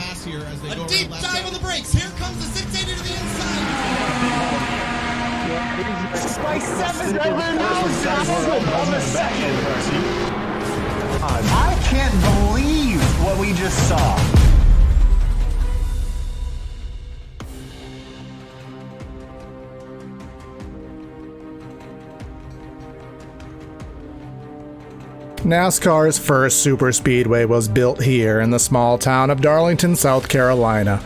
pass here as they go A deep dive on the brakes. Here comes the 680 to the inside. By 7 of a second. I can't believe what we just saw. NASCAR's first super speedway was built here in the small town of Darlington, South Carolina.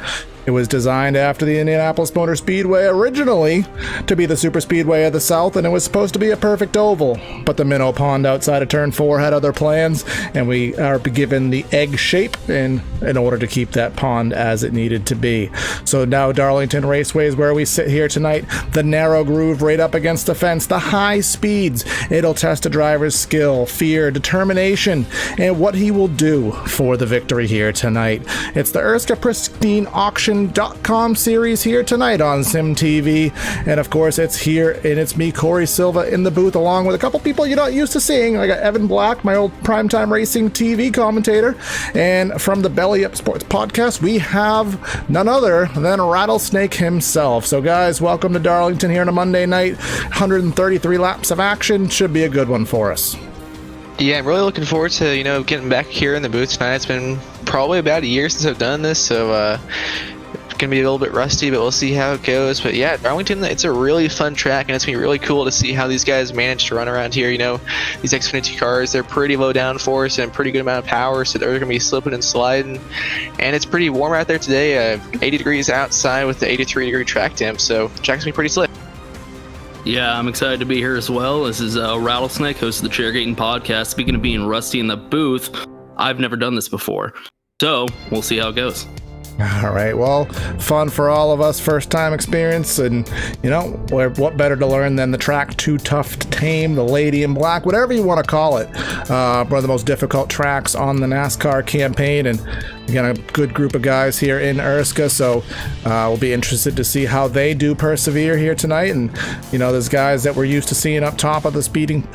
It was designed after the Indianapolis Motor Speedway originally to be the super speedway of the South, and it was supposed to be a perfect oval. But the minnow pond outside of Turn 4 had other plans, and we are given the egg shape in order to keep that pond as it needed to be. So now Darlington Raceway is where we sit here tonight. The narrow groove right up against the fence, the high speeds. It'll test a driver's skill, fear, determination, and what he will do for the victory here tonight. It's the ERSCA Pristine Auction .com series here tonight on SimTV, and of course it's here, and it's me, Corey Silva, in the booth along with a couple people you're not used to seeing. I got Evan Black, my old primetime racing TV commentator, and from the Belly Up Sports podcast we have none other than Rattlesnake himself. So guys, welcome to Darlington here on a Monday night. 133 laps of action, should be a good one for us. Yeah, I'm really looking forward to getting back here in the booth tonight. It's been probably about a year since I've done this, so gonna be a little bit rusty, but we'll see how it goes. But yeah, Darlington, it's a really fun track, and it's gonna be really cool to see how these guys manage to run around here. These Xfinity cars, they're pretty low downforce and pretty good amount of power, so they're gonna be slipping and sliding. And it's pretty warm out there today, 80 degrees outside with the 83-degree track temp, so the track's gonna be pretty slick. Yeah, I'm excited to be here as well. This is Rattlesnake, host of the Chairgating podcast. Speaking of being rusty in the booth, I've never done this before, so we'll see how it goes. All right, well, fun for all of us, first time experience, and what better to learn than the track Too Tough to Tame, the Lady in Black, whatever you want to call it. One of the most difficult tracks on the NASCAR campaign, and we got a good group of guys here in ERSCA, so we'll be interested to see how they do persevere here tonight. And there's guys that we're used to seeing up top of the speed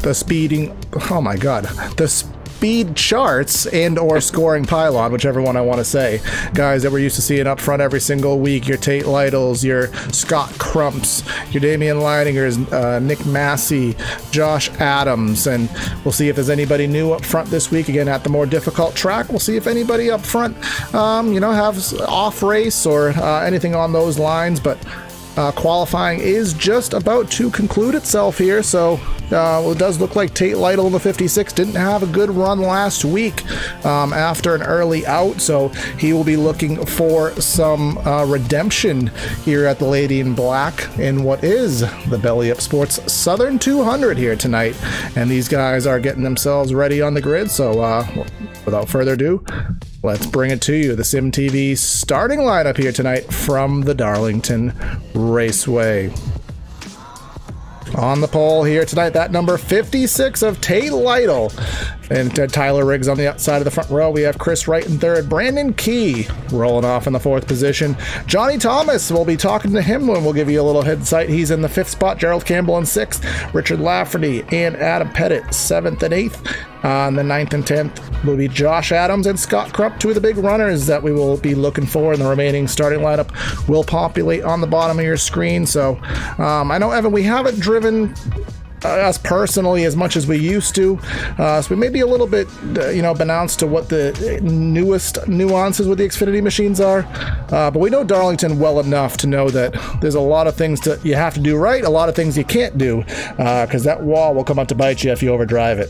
charts and or scoring pylon, whichever one I want to say. Guys that we're used to seeing up front every single week, your Tate Lytles, your Scott Crumps, your Damian Leidingers, Nick Massey, Josh Adams, and we'll see if there's anybody new up front this week. Again, at the more difficult track, we'll see if anybody up front have off race or anything on those lines. But qualifying is just about to conclude itself here, so it does look like Tate Lytle in the 56 didn't have a good run last week after an early out, so he will be looking for some redemption here at the Lady in Black in what is the Belly Up Sports Southern 200 here tonight. And these guys are getting themselves ready on the grid, so without further ado, let's bring it to you. The SimTV starting lineup here tonight from the Darlington Raceway. On the pole here tonight, that number 56 of Tate Lytle. And Tyler Riggs on the outside of the front row. We have Chris Wright in third. Brandon Key rolling off in the fourth position. Johnny Thomas, we'll be talking to him when we'll give you a little insight. He's in the fifth spot. Gerald Campbell in sixth. Richard Lafferty and Adam Pettit, seventh and eighth. On the 9th and 10th will be Josh Adams and Scott Crump, two of the big runners that we will be looking for in the remaining starting lineup will populate on the bottom of your screen. So I know, Evan, we haven't driven us personally as much as we used to, so we may be a little bit announced to what the newest nuances with the Xfinity machines are, but we know Darlington well enough to know that there's a lot of things that you have to do right, a lot of things you can't do, because that wall will come out to bite you if you overdrive it.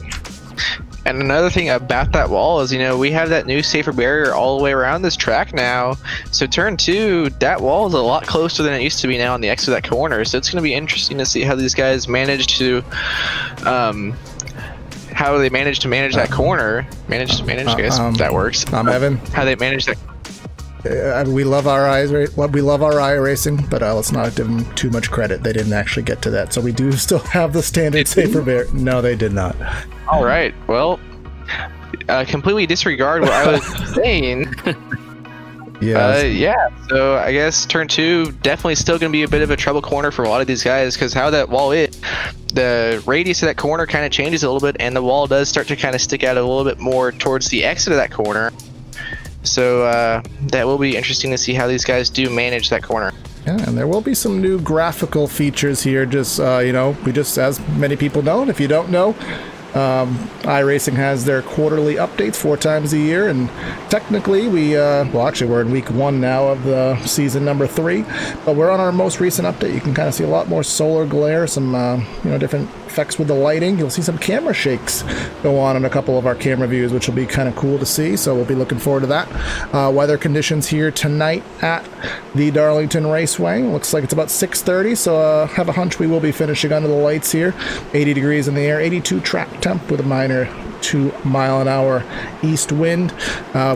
And another thing about that wall is, we have that new safer barrier all the way around this track now. So turn 2, that wall is a lot closer than it used to be now on the exit of that corner. So it's going to be interesting to see how these guys manage to, manage that corner. I guess that works. I'm Evan. How they manage that. We love our iRacing, but let's not give them too much credit. They didn't actually get to that, so we do still have the standard safer barrier. No, they did not. All right. Well, completely disregard what I was saying. Yeah. So I guess turn 2 definitely still going to be a bit of a trouble corner for a lot of these guys, because how that wall is, the radius of that corner kind of changes a little bit, and the wall does start to kind of stick out a little bit more towards the exit of that corner. So that will be interesting to see how these guys do manage that corner. Yeah, and there will be some new graphical features here. Just we just, as many people know, and if you don't know, iRacing has their quarterly updates 4 times a year, and technically we're in week 1 now of the season number 3, but we're on our most recent update. You can kind of see a lot more solar glare, some different effects with the lighting. You'll see some camera shakes go on in a couple of our camera views, which will be kind of cool to see, so we'll be looking forward to that. Weather conditions here tonight at the Darlington Raceway. Looks like it's about 6:30, so have a hunch we will be finishing under the lights here. 80 degrees in the air, 82 track temp with a minor 2-mile-an-hour east wind.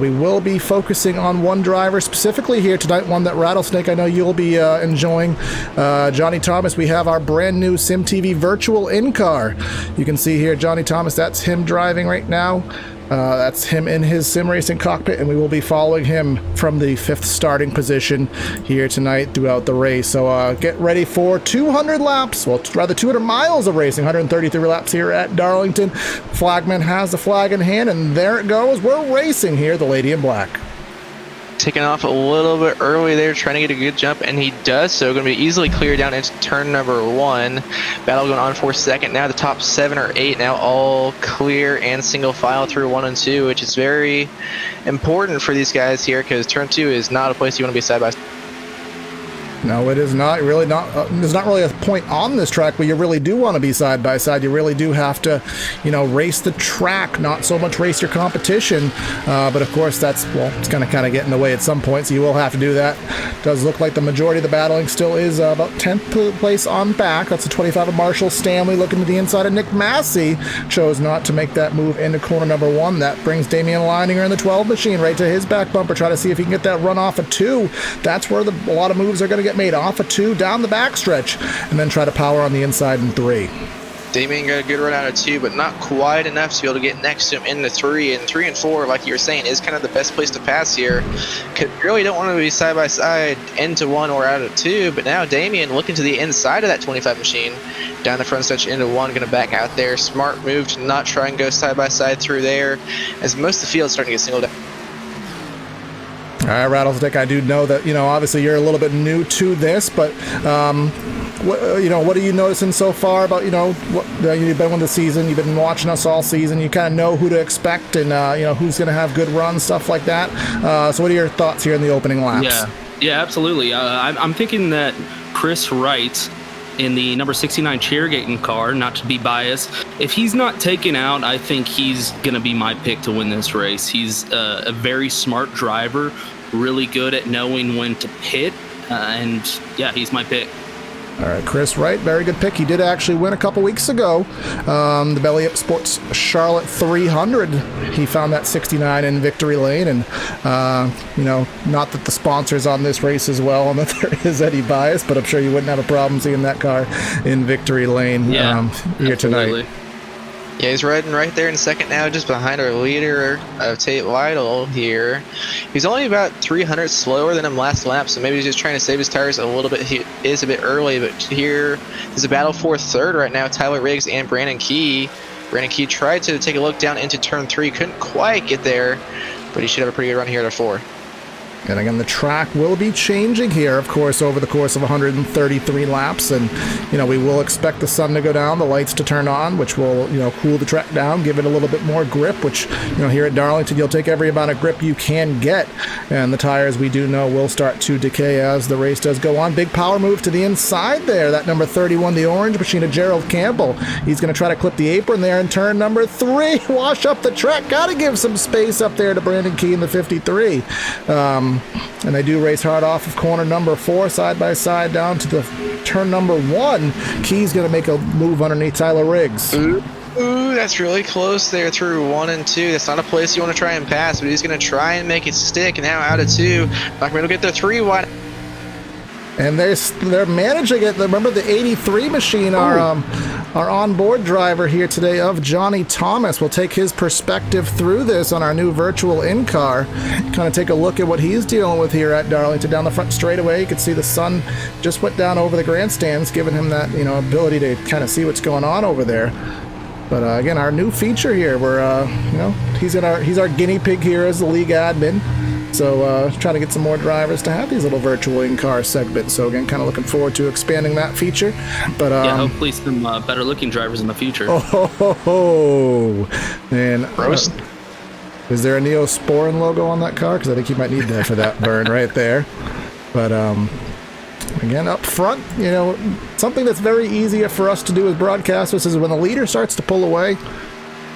We will be focusing on one driver specifically here tonight, one that Rattlesnake, I know you'll be enjoying. Johnny Thomas, we have our brand new SimTV virtual in-car. You can see here Johnny Thomas, that's him driving right now. That's him in his sim racing cockpit, and we will be following him from the 5th starting position here tonight throughout the race. So get ready for 200 laps, well, rather 200 miles of racing, 133 laps here at Darlington. Flagman has the flag in hand, and there it goes. We're racing here, the Lady in Black. Taking off a little bit early there, trying to get a good jump, and he does so. Going to be easily cleared down into turn number 1. Battle going on for second. Now the top 7 or 8 now all clear and single file through 1 and 2, which is very important for these guys here, because turn 2 is not a place you want to be side by side. No, it is not. Really not. There's not really a point on this track where you really do want to be side by side. You really do have to, race the track, not so much race your competition. But of course, it's going to kind of get in the way at some point. So you will have to do that. Does look like the majority of the battling still is about 10th place on back. That's the 25 of Marshall Stanley looking to the inside of Nick Massey. Chose not to make that move into corner number 1. That brings Damian Leininger in the 12 machine right to his back bumper. Try to see if he can get that run off of 2. That's where a lot of moves are going to get made, off of 2 down the backstretch, and then try to power on the inside in 3. Damien got a good run out of 2, but not quite enough to be able to get next to him into 3. And 3 and 4, like you were saying, is kind of the best place to pass here. You really don't want to be side by side into 1 or out of 2. But now Damien looking to the inside of that 25 machine, down the front stretch into 1, going to back out there. Smart move to not try and go side by side through there, as most of the field's starting to get singled out. All right, Rattlesnake, I do know that, obviously you're a little bit new to this, but, what are you noticing so far about, you've been with the season, you've been watching us all season, you kind of know who to expect and, who's going to have good runs, stuff like that. So what are your thoughts here in the opening laps? Yeah, absolutely. I'm thinking that Chris Wright in the number 69 Chairgating car, not to be biased, if he's not taken out, I think he's going to be my pick to win this race. He's a very smart driver, really good at knowing when to pit, and yeah, he's my pick. All right, Chris Wright, very good pick. He did actually win a couple weeks ago. The Belly Up Sports Charlotte 300. He found that 69 in victory lane, and not that the sponsor's on this race as well, and that there is any bias, but I'm sure you wouldn't have a problem seeing that car in victory lane here tonight. Yeah, he's riding right there in second now, just behind our leader of Tate Lytle here. He's only about 300 slower than him last lap, so maybe he's just trying to save his tires a little bit. He is a bit early, but here is a battle for third right now. Tyler Riggs and Brandon Key. Brandon Key tried to take a look down into turn 3, couldn't quite get there, but he should have a pretty good run here at 4. And again, the track will be changing here, of course, over the course of 133 laps. And, we will expect the sun to go down, the lights to turn on, which will, cool the track down, give it a little bit more grip, which, here at Darlington, you'll take every amount of grip you can get. And the tires, we do know, will start to decay as the race does go on. Big power move to the inside there. That number 31, the orange machine of Gerald Campbell. He's going to try to clip the apron there in turn number 3. Wash up the track. Got to give some space up there to Brandon Key in the 53. And they do race hard off of corner number 4, side by side down to the turn number 1. Key's going to make a move underneath Tyler Riggs. Ooh, that's really close there through 1 and 2. That's not a place you want to try and pass, but he's going to try and make it stick. Now out of 2. Not going to get the 3 wide. And they're managing it. Remember the 83 machine, our onboard driver here today of Johnny Thomas will take his perspective through this on our new virtual in-car. Kind of take a look at what he's dealing with here at Darlington. Down the front straightaway, you can see the sun just went down over the grandstands, giving him that ability to kind of see what's going on over there. But again, our new feature here, we're he's our guinea pig here as the league admin. So trying to get some more drivers to have these little virtual in-car segments. So again, kind of looking forward to expanding that feature. But yeah, hopefully some better looking drivers in the future. And Roast. is there a Neosporin logo on that car? Because I think you might need that for that burn right there. But again, up front, something that's very easy for us to do as broadcasters is when the leader starts to pull away,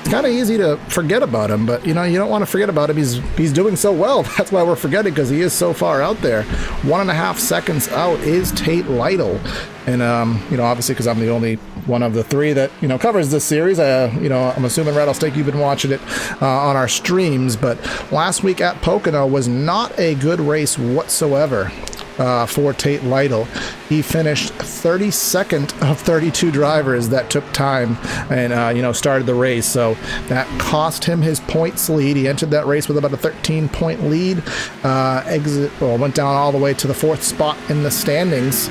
it's kind of easy to forget about him. But, you don't want to forget about him. He's doing so well. That's why we're forgetting, because he is so far out there. 1.5 seconds out is Tate Lytle. And, obviously, because I'm the only one of the three that, covers this series, I'm assuming, Rattlesnake, you've been watching it on our streams. But last week at Pocono was not a good race whatsoever for Tate Lytle. He finished 32nd of 32 drivers that took time and, started the race. So that cost him his points lead. He entered that race with about a 13-point lead. Went down all the way to the 4th spot in the standings.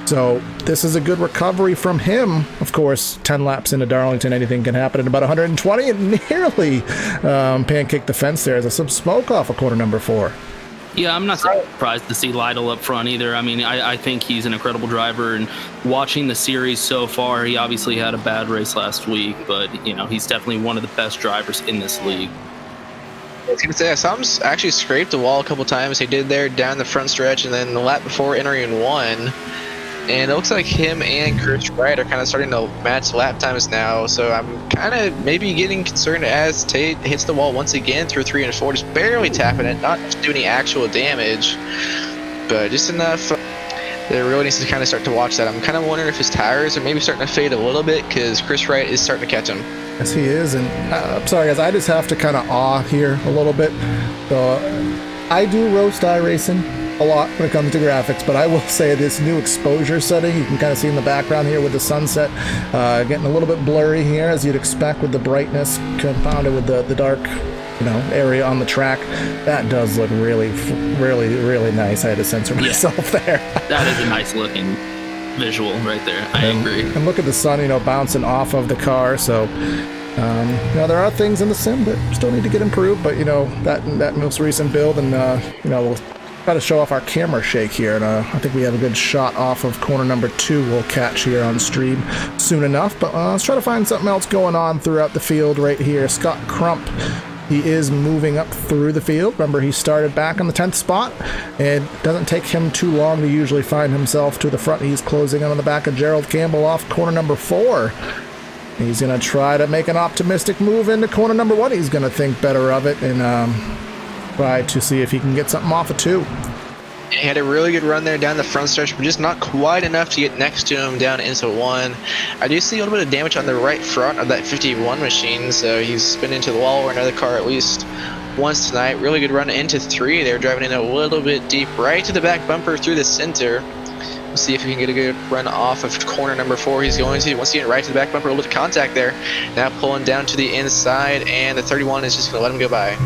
So this is a good recovery from him. Of course, 10 laps into Darlington, anything can happen. At about 120, and nearly pancaked the fence there as some smoke off of corner number 4. Yeah, I'm not surprised to see Lytle up front either. I mean, I think he's an incredible driver, and watching the series so far, he obviously had a bad race last week, but, he's definitely one of the best drivers in this league. I was going to say, I saw him actually scrape the wall a couple times. He did there down the front stretch, and then the lap before entering 1. And it looks like him and Chris Wright are kind of starting to match lap times now. So I'm kind of maybe getting concerned as Tate hits the wall once again through 3 and 4, just barely tapping it, not doing any actual damage, but just enough. There really needs to kind of start to watch that. I'm kind of wondering if his tires are maybe starting to fade a little bit, because Chris Wright is starting to catch him. Yes, he is. And I'm sorry, guys, I just have to kind of awe here a little bit. So I do roast iRacing a lot when it comes to graphics, but I will say this new exposure setting, you can kind of see in the background here with the sunset getting a little bit blurry here, as you'd expect with the brightness compounded with the dark area on the track. That does look really, really, really nice. I had to censor myself there. That is a nice looking visual right there. I agree. And look at the sun, bouncing off of the car. So there are things in the sim that still need to get improved, but that most recent build, and we'll try to show off our camera shake here, and I think we have a good shot off of corner number 2 we'll catch here on stream soon enough. But let's try to find something else going on throughout the field right here. Scott Crump, he is moving up through the field. Remember, he started back on the 10th spot. It doesn't take him too long to usually find himself to the front. He's closing in on the back of Gerald Campbell off corner number 4. He's going to try to make an optimistic move into corner number 1. He's going to think better of it and try to see if he can get something off of 2. He had a really good run there down the front stretch, but just not quite enough to get next to him down into 1. I do see a little bit of damage on the right front of that 51 machine, so he's been into the wall or another car at least once tonight. Really good run into 3. They're driving in a little bit deep right to the back bumper through the center. We'll see if he can get a good run off of corner number 4. He's going to, once again, right to the back bumper, a little bit of contact there. Now pulling down to the inside, and the 31 is just going to let him go by.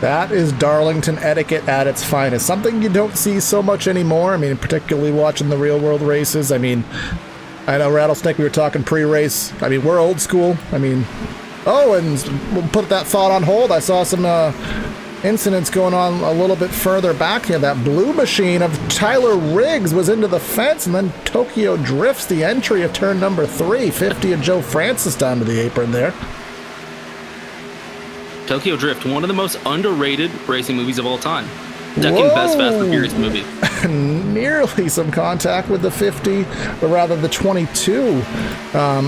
That is Darlington etiquette at its finest. Something you don't see so much anymore. I mean, particularly watching the real-world races. I mean, I know, Rattlesnake, we were talking pre-race. I mean, we're old school. I mean, and we'll put that thought on hold. I saw some incidents going on a little bit further back here. That blue machine of Tyler Riggs was into the fence, and then Tokyo drifts the entry of turn number 3. 50 of Joe Francis down to the apron there. Tokyo Drift, one of the most underrated racing movies of all time. Second best Fast and Furious movie. Nearly some contact with the 50, but rather the 22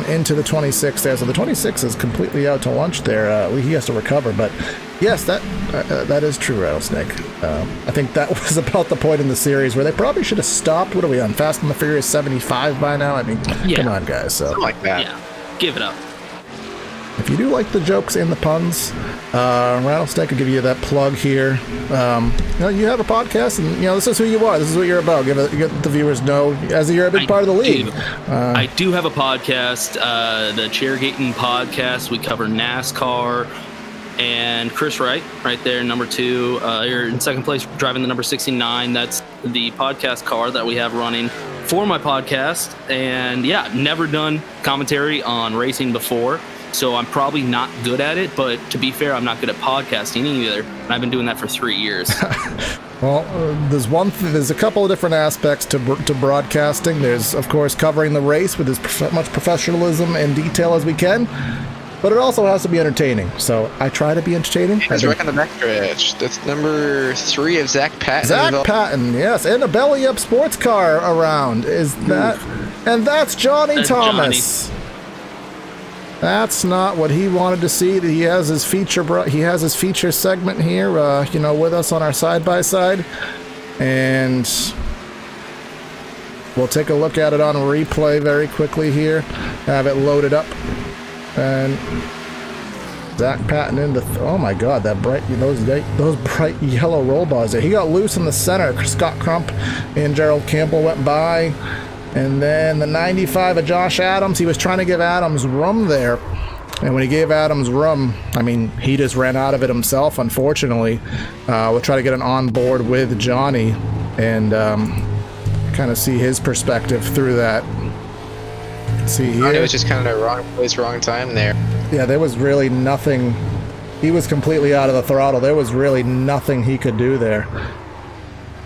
into the 26 there. So the 26 is completely out to lunch there. He has to recover, but yes, that is true, Rattlesnake. I think that was about the point in the series where they probably should have stopped. What are we on? Fast and the Furious 75 by now? I mean, come on, guys. So. Something like that. Yeah, give it up. If you do like the jokes and the puns, Rattlesnake will give you that plug here. You have a podcast, and this is who you are. This is what you're about. Give the viewers know as you're a big part of the league. I do have a podcast, the Chairgating Podcast. We cover NASCAR. And Chris Wright, right there, number 2. You're in second place, driving the number 69. That's the podcast car that we have running for my podcast. And yeah, never done commentary on racing before. so I'm probably not good at it. But to be fair, I'm not good at podcasting either, and I've been doing that for 3 years. Well, there's a couple of different aspects to broadcasting. There's, of course, covering the race with as much professionalism and detail as we can, but it also has to be entertaining. So I try to be entertaining. He's right on the backstretch. That's number 3 of Zach Patton. Zach Patton, yes, and a belly-up sports car around. Is that? And that's Johnny Thomas. Johnny. That's not what he wanted to see. He has his feature segment here, with us on our side-by-side. And we'll take a look at it on replay very quickly here. Have it loaded up. And Zach Patton oh my God, those bright yellow roll bars there. He got loose in the center. Scott Crump and Gerald Campbell went by. And then the 95 of Josh Adams, he was trying to give Adams room there. And when he gave Adams room, I mean, he just ran out of it himself, unfortunately. We'll try to get an onboard with Johnny and kind of see his perspective through that. See here. Johnny was just kind of the wrong place, wrong time there. Yeah, there was really nothing. He was completely out of the throttle. There was really nothing he could do there.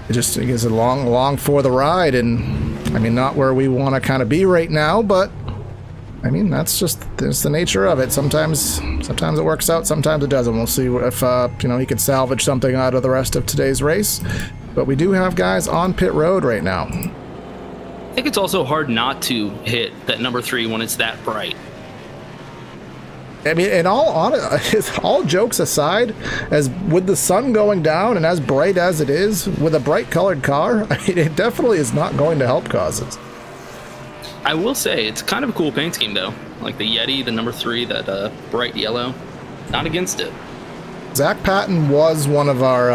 It is a long for the ride, and I mean, not where we want to kind of be right now, but I mean, that's the nature of it. Sometimes it works out, sometimes it doesn't. We'll see if he could salvage something out of the rest of today's race. But we do have guys on pit road right now. I think it's also hard not to hit that number 3 when it's that bright. I mean, in all jokes aside, as with the sun going down and as bright as it is, with a bright colored car, I mean, it definitely is not going to help causes. I will say, it's kind of a cool paint scheme, though. Like the Yeti, the number 3, that bright yellow. Not against it. Zach Patton was one of our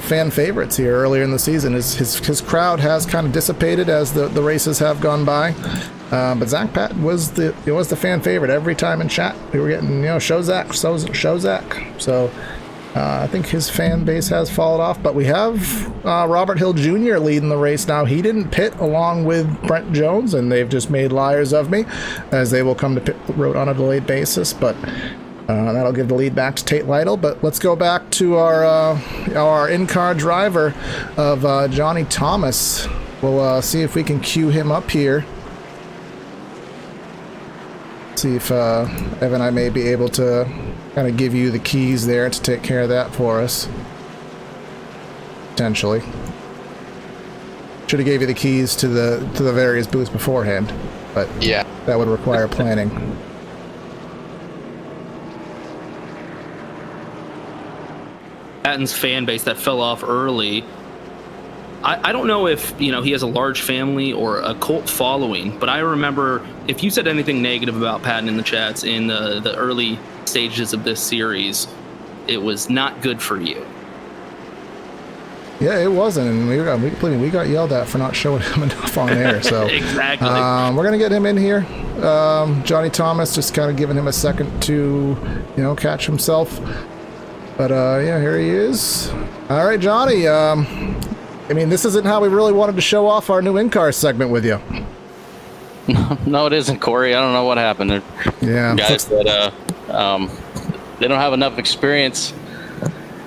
fan favorites here earlier in the season. His crowd has kind of dissipated as the races have gone by. But Zach Patton was the fan favorite every time in chat. We were getting, show Zach. So I think his fan base has fallen off. But we have Robert Hill Jr. leading the race now. He didn't pit along with Brent Jones, and they've just made liars of me, as they will come to pit road on a delayed basis. But that'll give the lead back to Tate Lytle. But let's go back to our in-car driver of Johnny Thomas. We'll see if we can cue him up here. See if Evan and I may be able to kind of give you the keys there to take care of that for us. Potentially. Should have gave you the keys to the various booths beforehand, but yeah, that would require planning. Patton's fan base that fell off early. I don't know if he has a large family or a cult following, but I remember if you said anything negative about Patton in the chats in the early stages of this series, it was not good for you. Yeah, it wasn't, and we got yelled at for not showing him enough on air. So exactly. We're gonna get him in here. Johnny Thomas, just kind of giving him a second to catch himself. But yeah, here he is. All right, Johnny. I mean, this isn't how we really wanted to show off our new in-car segment with you. No, it isn't, Corey. I don't know what happened. Yeah, guys that they don't have enough experience,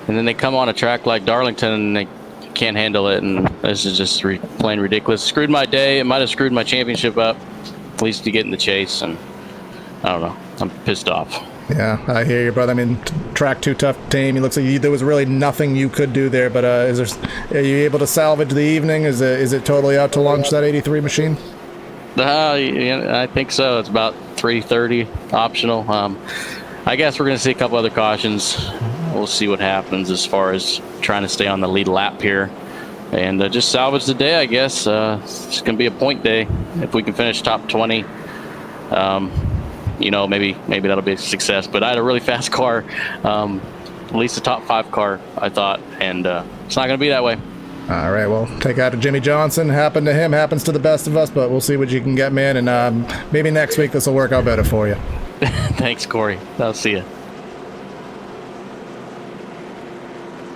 and then they come on a track like Darlington and they can't handle it, and this is just plain ridiculous. Screwed my day. It might have screwed my championship up, at least to get in the chase, and I don't know. I'm pissed off. Yeah, I hear you, brother. I mean, track too tough to tame. It looks like there was really nothing you could do there. But are you able to salvage the evening? Is it totally out to lunch, that 83 machine? Yeah, I think so. It's about 3:30 optional. I guess we're going to see a couple other cautions. We'll see what happens as far as trying to stay on the lead lap here. And just salvage the day, I guess. It's going to be a point day. If we can finish top 20, maybe that'll be a success. But I had a really fast car, at least a top 5 car, I thought, and it's not going to be that way. All right, well, take out to Jimmy Johnson. Happened to him, happens to the best of us, but we'll see what you can get, man, and maybe next week this will work out better for you. Thanks, Corey. I'll see you.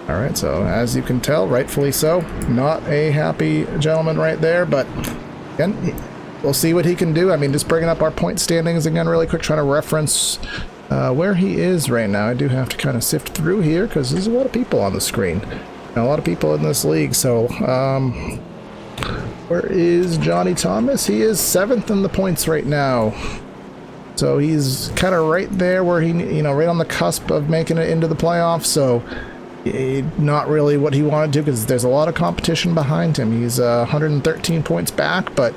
All right, so as you can tell, rightfully so, not a happy gentleman right there, but again, we'll see what he can do. I mean, just bringing up our point standings again really quick, trying to reference where he is right now. I do have to kind of sift through here because there's a lot of people on the screen. A lot of people in this league. So, where is Johnny Thomas? He is 7th in the points right now. So he's kind of right there where he, right on the cusp of making it into the playoffs. So not really what he wanted to, because there's a lot of competition behind him. He's 113 points back, but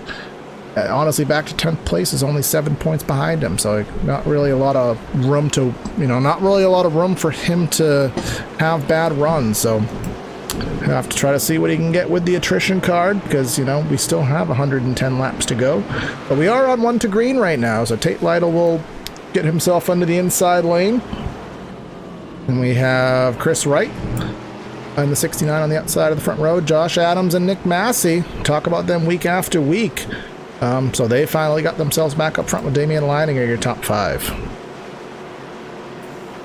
honestly, back to 10th place is only 7 points behind him. So not really a lot of room to, not really a lot of room for him to have bad runs. So have to try to see what he can get with the attrition card, because we still have 110 laps to go, but we are on 1 to green right now. So Tate Lytle will get himself under the inside lane, and we have Chris Wright and the 69 on the outside of the front row. Josh Adams and Nick Massey, talk about them week after week. So they finally got themselves back up front with Damian Leininger, your top 5.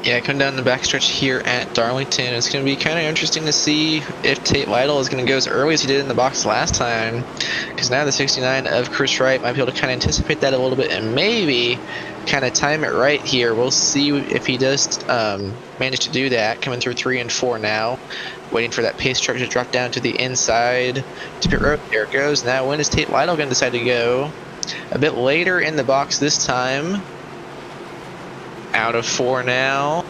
Yeah, coming down the backstretch here at Darlington, it's going to be kind of interesting to see if Tate Lytle is going to go as early as he did in the box last time, because now the 69 of Chris Wright might be able to kind of anticipate that a little bit and maybe kind of time it right here. We'll see if he does manage to do that, coming through 3 and 4 now, waiting for that pace truck to drop down to the inside to pit road. There it goes. Now when is Tate Lytle going to decide to go? A bit later in the box this time. Out of 4 now,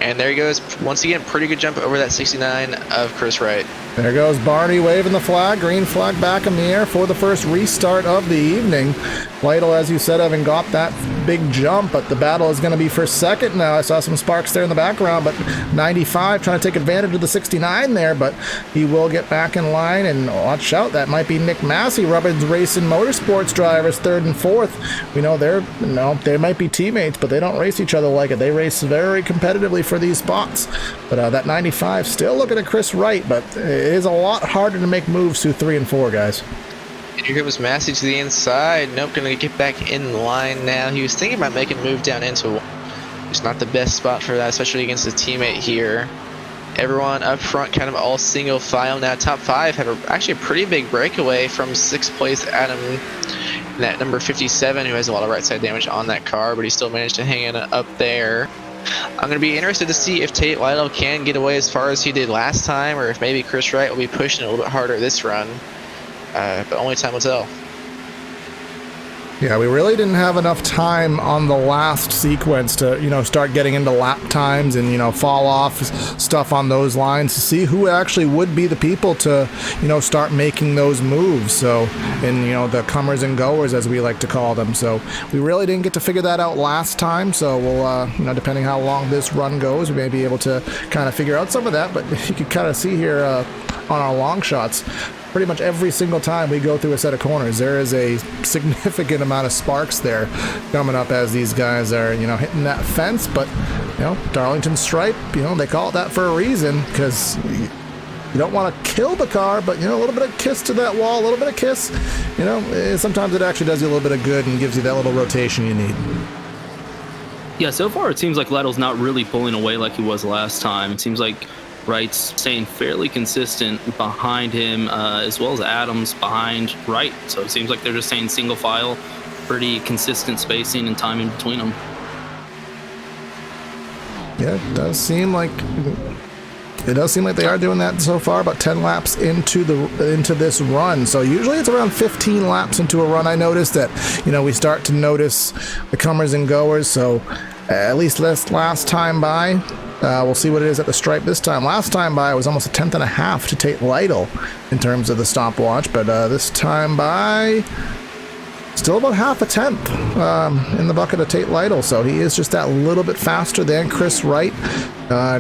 and there he goes once again. Pretty good jump over that 69 of Chris Wright. There goes Barney waving the flag, green flag back in the air for the first restart of the evening. Lytle, as you said, having got that big jump, but the battle is going to be for second now. I saw some sparks there in the background, but 95 trying to take advantage of the 69 there, but he will get back in line, and watch out, that might be Nick Massey, Rubbins Racing Motorsports drivers, 3rd and 4th. We know they might be teammates, but they don't race each other like it. They race very competitively for these spots. But that 95 still looking at Chris Wright, but it is a lot harder to make moves through 3 and 4, guys. And here comes Massey to the inside. Nope, gonna get back in line now. He was thinking about making a move down into 1. It's not the best spot for that, especially against his teammate here. Everyone up front, kind of all single file now. Top 5 have actually a pretty big breakaway from 6th place Adam, that number 57, who has a lot of right side damage on that car, but he still managed to hang in up there. I'm going to be interested to see if Tate Lytle can get away as far as he did last time, or if maybe Chris Wright will be pushing a little bit harder this run. But only time will tell. Yeah, we really didn't have enough time on the last sequence to, start getting into lap times and, fall off stuff on those lines to see who actually would be the people to, start making those moves. So, and, the comers and goers, as we like to call them. So we really didn't get to figure that out last time. So we'll, depending how long this run goes, we may be able to kind of figure out some of that. But you can kind of see here on our long shots, pretty much every single time we go through a set of corners, there is a significant amount of sparks there coming up as these guys are, hitting that fence. But, Darlington stripe, they call it that for a reason, because you don't want to kill the car, but, a little bit of kiss to that wall, a little bit of kiss, sometimes it actually does you a little bit of good and gives you that little rotation you need. Yeah, so far it seems like Lytle's not really pulling away like he was last time. It seems like Wright's staying fairly consistent behind him, as well as Adams behind Wright. So it seems like they're just staying single file, pretty consistent spacing and timing between them. Yeah, it does seem like they are doing that so far. About 10 laps into this run. So usually it's around 15 laps into a run. I noticed that we start to notice the comers and goers. So at least last time by. We'll see what it is at the stripe this time. Last time by, it was almost a 10th and a half to Tate Lytle in terms of the stopwatch, but this time by, still about half a tenth in the bucket of Tate Lytle, so he is just that little bit faster than Chris Wright.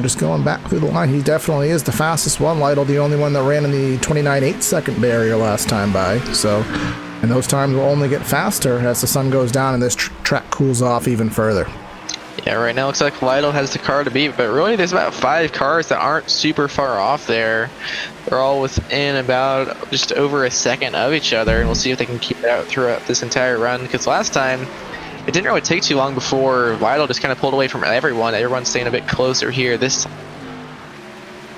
Just going back through the line, he definitely is the fastest one. Lytle, the only one that ran in the 29.8 second barrier last time by, so, and those times will only get faster as the sun goes down and this track cools off even further. Yeah, right now looks like Lytle has the car to beat, but really there's about 5 cars that aren't super far off there. They're all within about just over a second of each other, and we'll see if they can keep it out throughout this entire run, because last time it didn't really take too long before Lytle just kind of pulled away from everyone. Everyone's staying a bit closer here this time.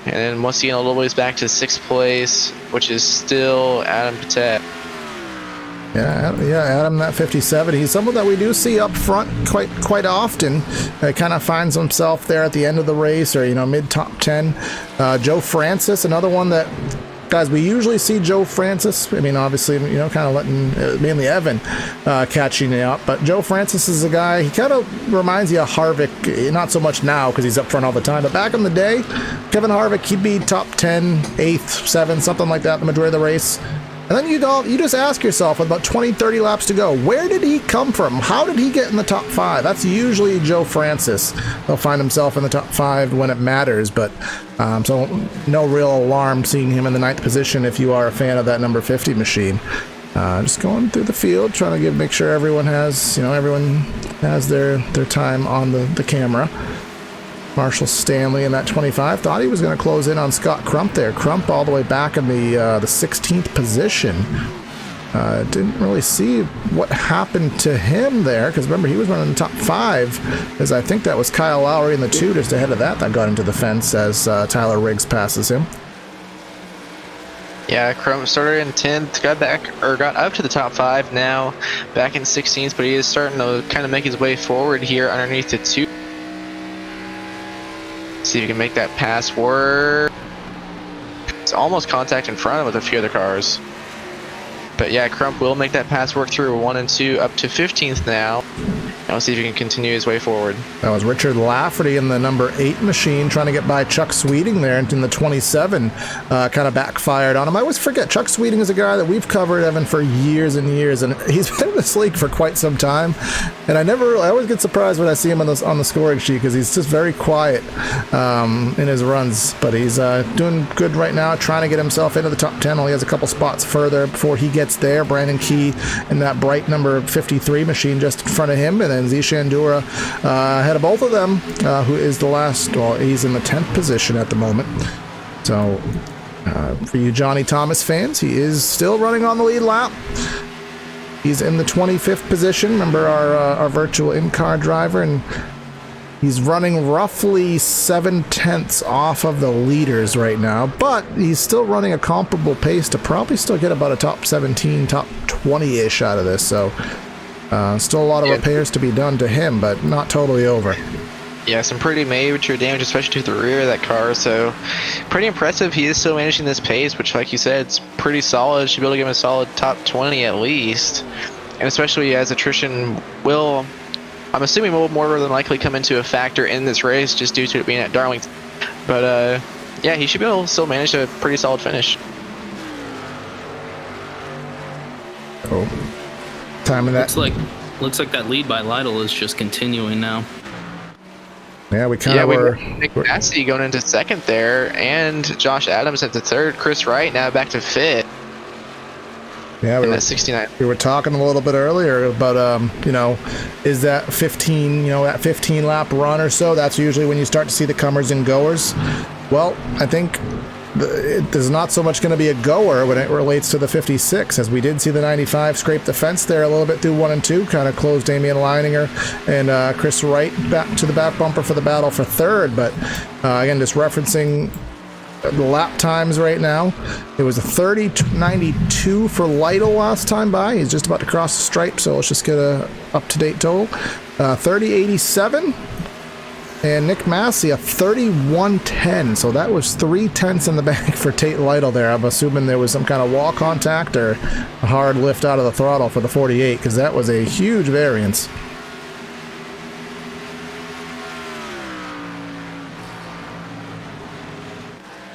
And then once again, a little ways back to 6th place, which is still Adam Patet. Yeah, Adam, that 57. He's someone that we do see up front quite often. Kind of finds himself there at the end of the race, or mid top 10. Joe Francis, another one that, guys, we usually see Joe Francis. I mean, obviously, kind of letting mainly Evan catching it up. But Joe Francis is a guy. He kind of reminds you of Harvick, not so much now because he's up front all the time. But back in the day, Kevin Harvick, he'd be top 10, 8th, 7th, something like that, the majority of the race. And then you just ask yourself, with about 20, 30 laps to go, where did he come from? How did he get in the top 5? That's usually Joe Francis. He'll find himself in the top 5 when it matters, but so no real alarm seeing him in the 9th position if you are a fan of that number 50 machine. Just going through the field, trying to make sure everyone has, their time on the camera. Marshall Stanley in that 25. Thought he was going to close in on Scott Crump there. Crump all the way back in the 16th position. Didn't really see what happened to him there, because remember, he was running the top 5, as I think that was Kyle Lowry in the 2 just ahead of that got into the fence as Tyler Riggs passes him. Yeah, Crump started in 10th, got up to the top 5 now, back in 16th, but he is starting to kind of make his way forward here underneath the 2. See if you can make that pass work. It's almost contact in front with a few other cars. But yeah, Crump will make that pass work through 1 and 2 up to 15th now. And we'll see if he can continue his way forward. That was Richard Lafferty in the number 8 machine trying to get by Chuck Sweeting there in the 27. Kind of backfired on him. I always forget Chuck Sweeting is a guy that we've covered, Evan, for years and years, and he's been in this league for quite some time. And I always get surprised when I see him on the scoring sheet, because he's just very quiet in his runs. But he's doing good right now, trying to get himself into the top 10. Only has a couple spots further before he gets there. Brandon Key in that bright number 53 machine just in front of him, and then Zishan Dura ahead of both of them, who is the last. Well, he's in the 10th position at the moment. So for you Johnny Thomas fans, he is still running on the lead lap. He's in the 25th position. Remember our virtual in-car driver, and he's running roughly 7/10 off of the leaders right now, but he's still running a comparable pace to probably still get about a top 17, top 20-ish out of this. So still a lot of repairs to be done to him, but not totally over. Yeah, some pretty major damage, especially to the rear of that car. So pretty impressive. He is still managing this pace, which, like you said, it's pretty solid. Should be able to give him a solid top 20 at least. And especially as attrition will, I'm assuming, will more than likely come into a factor in this race just due to it being at Darlington. But yeah, he should be able to still manage a pretty solid finish. Oh, time of that. Looks like that lead by Lytle is just continuing now. Yeah, we kind of were. Nick Massey going into 2nd there, and Josh Adams at the 3rd. Chris Wright now back to 5th. Yeah, in that 69. We were talking a little bit earlier about, is that 15, that 15 lap run or so? That's usually when you start to see the comers and goers. Well, I think there's not so much going to be a goer when it relates to the 56, as we did see the 95 scrape the fence there a little bit through 1 and 2, kind of closed Damian Leininger and Chris Wright back to the back bumper for the battle for 3rd. But again, just referencing the lap times right now, it was a 30:92 for Lytle last time by. He's just about to cross the stripe, so let's just get a up-to-date total. 30:87. And Nick Massey, a 31:10. So that was 3/10 in the bank for Tate Lytle there. I'm assuming there was some kind of wall contact or a hard lift out of the throttle for the 48, because that was a huge variance.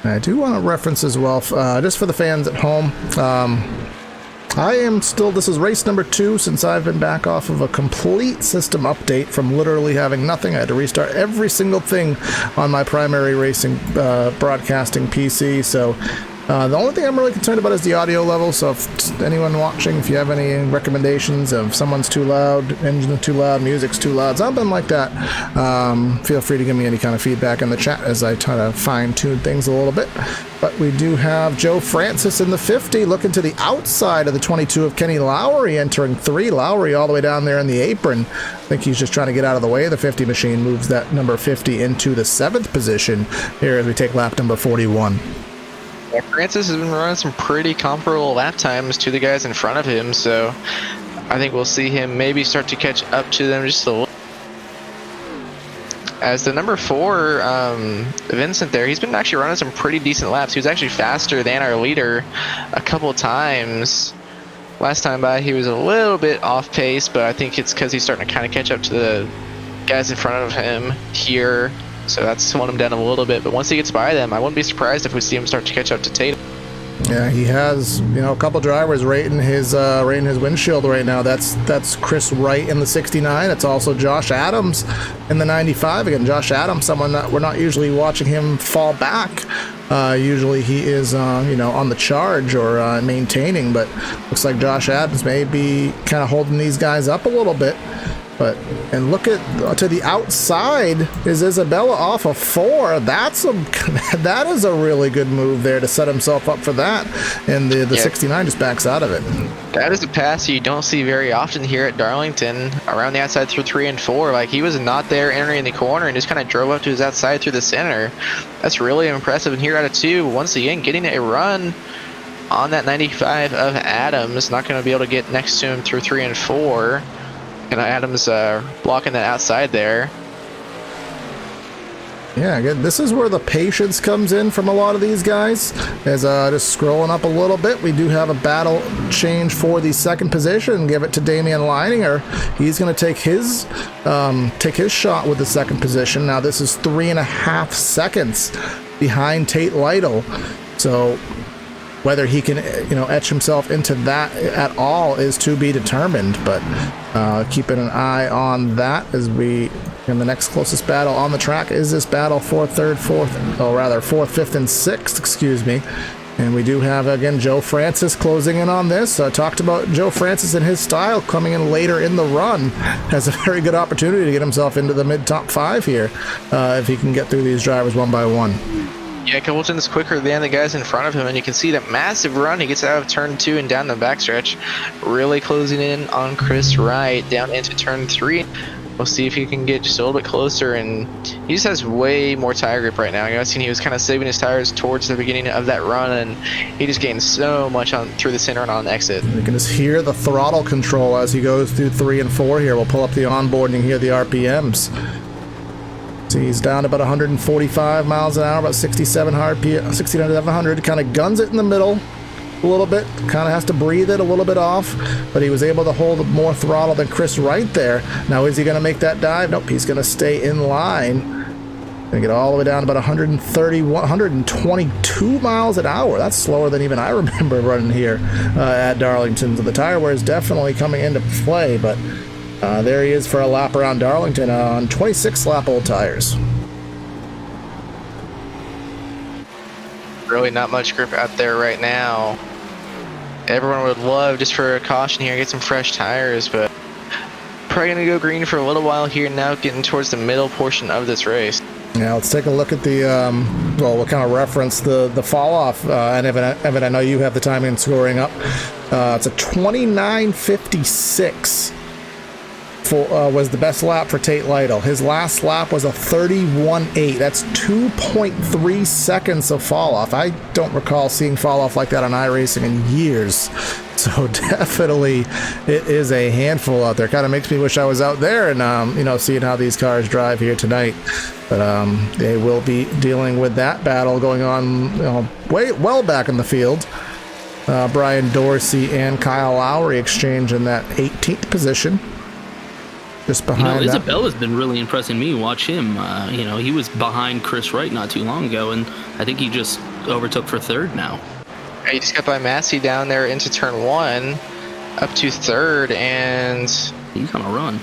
I do want to reference as well, just for the fans at home, I am still, this is race number 2 since I've been back off of a complete system update from literally having nothing. I had to restart every single thing on my primary racing broadcasting PC. So the only thing I'm really concerned about is the audio level. So if anyone watching, if you have any recommendations of someone's too loud, engine's too loud, music's too loud, something like that, feel free to give me any kind of feedback in the chat as I try to fine-tune things a little bit. But we do have Joe Francis in the 50, looking to the outside of the 22 of Kenny Lowry, entering 3. Lowry all the way down there in the apron. I think he's just trying to get out of the way of the 50 machine, moves that number 50 into the 7th position here as we take lap number 41. Yeah, Francis has been running some pretty comparable lap times to the guys in front of him, so I think we'll see him maybe start to catch up to them just a little. As the number 4, Vincent there, he's been actually running some pretty decent laps. He was actually faster than our leader a couple of times. Last time by, he was a little bit off pace, but I think it's because he's starting to kind of catch up to the guys in front of him here. So that's slowing him down a little bit. But once he gets by them, I wouldn't be surprised if we see him start to catch up to Tatum. Yeah, he has, a couple drivers rating his windshield right now. That's Chris Wright in the 69. It's also Josh Adams in the 95. Again, Josh Adams, someone that we're not usually watching him fall back. Usually he is, on the charge or maintaining, but looks like Josh Adams may be kind of holding these guys up a little bit. And look at to the outside is Isabella off of 4. That is a really good move there to set himself up for that, and the 69 just backs out of it. That is a pass you don't see very often here at Darlington, around the outside through 3 and 4. Like, he was not there entering the corner and just kind of drove up to his outside through the center. That's really impressive. And here out of 2, once again getting a run on that 95 of Adams. Not going to be able to get next to him through 3 and 4. And Adams blocking that outside there. Yeah, again, this is where the patience comes in from a lot of these guys. As just scrolling up a little bit, we do have a battle change for the second position. Give it to Damian Leininger. He's going to take his shot with the second position. Now this is 3.5 seconds behind Tate Lytle. So whether he can, etch himself into that at all is to be determined. But keeping an eye on that as we, in the next closest battle on the track is this battle for fourth, fifth, and sixth, excuse me. And we do have, again, Joe Francis closing in on this. Talked about Joe Francis and his style coming in later in the run. Has a very good opportunity to get himself into the mid-top 5 here if he can get through these drivers one by one. Yeah, Coulton's quicker than the guys in front of him, and you can see that massive run he gets out of turn 2 and down the backstretch. Really closing in on Chris Wright down into turn 3. We'll see if he can get just a little bit closer, and he just has way more tire grip right now. I've seen he was kind of saving his tires towards the beginning of that run, and he just gained so much on through the center and on exit. You can just hear the throttle control as he goes through 3 and 4 here. We'll pull up the onboard and hear the RPMs. See, he's down to about 145 miles an hour, about 67 RPM, 6,700. Kind of guns it in the middle a little bit. Kind of has to breathe it a little bit off, but he was able to hold more throttle than Chris Wright there. Now, is he going to make that dive? Nope, he's going to stay in line. Going to get all the way down to about 122 miles an hour. That's slower than even I remember running here at Darlington. So the tire wear is definitely coming into play, but there he is for a lap around Darlington on 26 lap old tires. Really not much grip out there right now. Everyone would love just for a caution here, get some fresh tires, but probably going to go green for a little while here now, getting towards the middle portion of this race. Yeah, let's take a look at the, we'll kind of reference the fall off. And Evan, I know you have the timing scoring up. It's a 29:56. Was the best lap for Tate Lytle. His last lap was a 31.8. That's 2.3 seconds of fall off. I don't recall seeing fall off like that on iRacing in years. So definitely it is a handful out there. Kind of makes me wish I was out there and seeing how these cars drive here tonight. But they will be dealing with that battle going on well back in the field. Brian Dorsey and Kyle Lowry exchange in that 18th position. Just behind Isabella's been really impressing me. Watch him. He was behind Chris Wright not too long ago, and I think he just overtook for third now. He just got by Massey down there into turn 1, up to third, and he's on a run.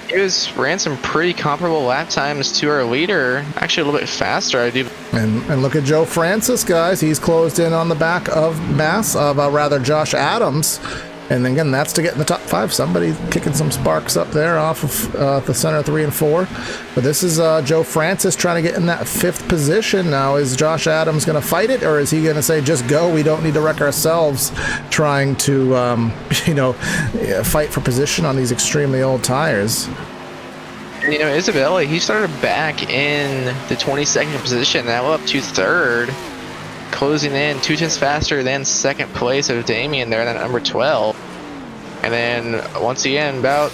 He ran some pretty comparable lap times to our leader. Actually, a little bit faster, I do. And look at Joe Francis, guys. He's closed in on the back of Josh Adams. And then again, that's to get in the top 5. Somebody kicking some sparks up there off of the center 3 and 4. But this is Joe Francis trying to get in that 5th position. Now, is Josh Adams going to fight it, or is he going to say, just go, we don't need to wreck ourselves trying to, fight for position on these extremely old tires? Isabella, he started back in the 22nd position, now up to third. closing in 2/10 faster than second place of Damien there, at number 12. And then once again, about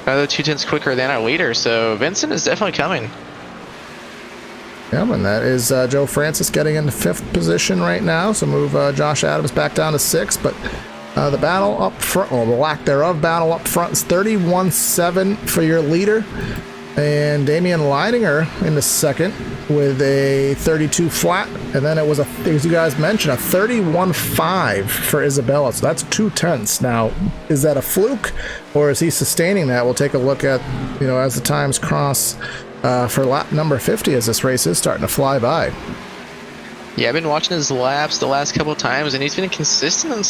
another 2/10 quicker than our leader. So Vincent is definitely coming. Yeah, and that is Joe Francis getting into 5th position right now. So move Josh Adams back down to 6th. But the battle up front, or the lack thereof, battle up front is 31-7 for your leader. And Damian Leidinger in the 2nd with a 32 flat. And then it was, as you guys mentioned, a 31.5 for Isabella. So that's 2/10. Now, is that a fluke, or is he sustaining that? We'll take a look at, as the times cross for lap number 50, as this race is starting to fly by. Yeah, I've been watching his laps the last couple of times, and he's been consistently.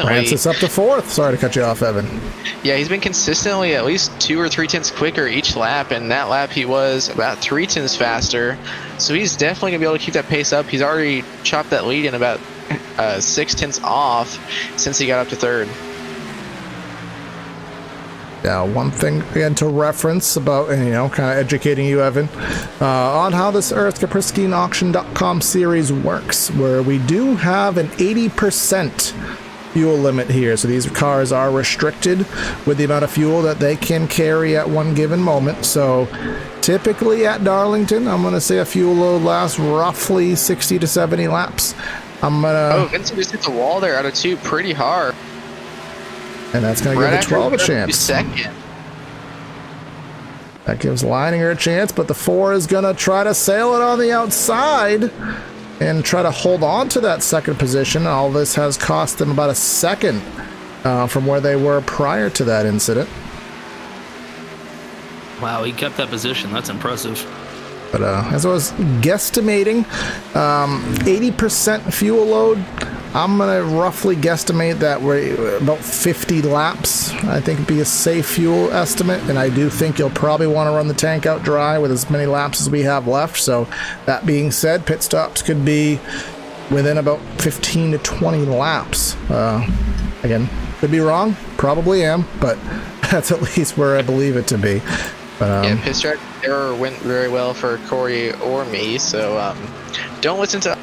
Francis up to 4th. Sorry to cut you off, Evan. Yeah, he's been consistently at least 2 or 3 tenths quicker each lap, and that lap he was about 3 tenths faster. So he's definitely gonna be able to keep that pace up. He's already chopped that lead in about 6 tenths off since he got up to 3rd. Now, one thing again to reference about, kind of educating you, Evan, on how this ERSCA PristineAuction.com series works, where we do have an 80% fuel limit here. So these cars are restricted with the amount of fuel that they can carry at one given moment. So typically at Darlington, I'm going to say a fuel load lasts roughly 60 to 70 laps. Oh, Vincent just hit the wall there out of 2 pretty hard. And that's going to give the 12 a chance. Second. That gives Leininger a chance, but the 4 is going to try to sail it on the outside and try to hold on to that 2nd position. All this has cost them about a second from where they were prior to that incident. Wow, he kept that position. That's impressive. But as I was guesstimating, 80% fuel load, I'm going to roughly guesstimate that we're about 50 laps. I think would be a safe fuel estimate, and I do think you'll probably want to run the tank out dry with as many laps as we have left. So that being said, pit stops could be within about 15 to 20 laps. Again, could be wrong, probably am, but that's at least where I believe it to be. Yeah, pit start error went very well for Corey or me, so don't listen to.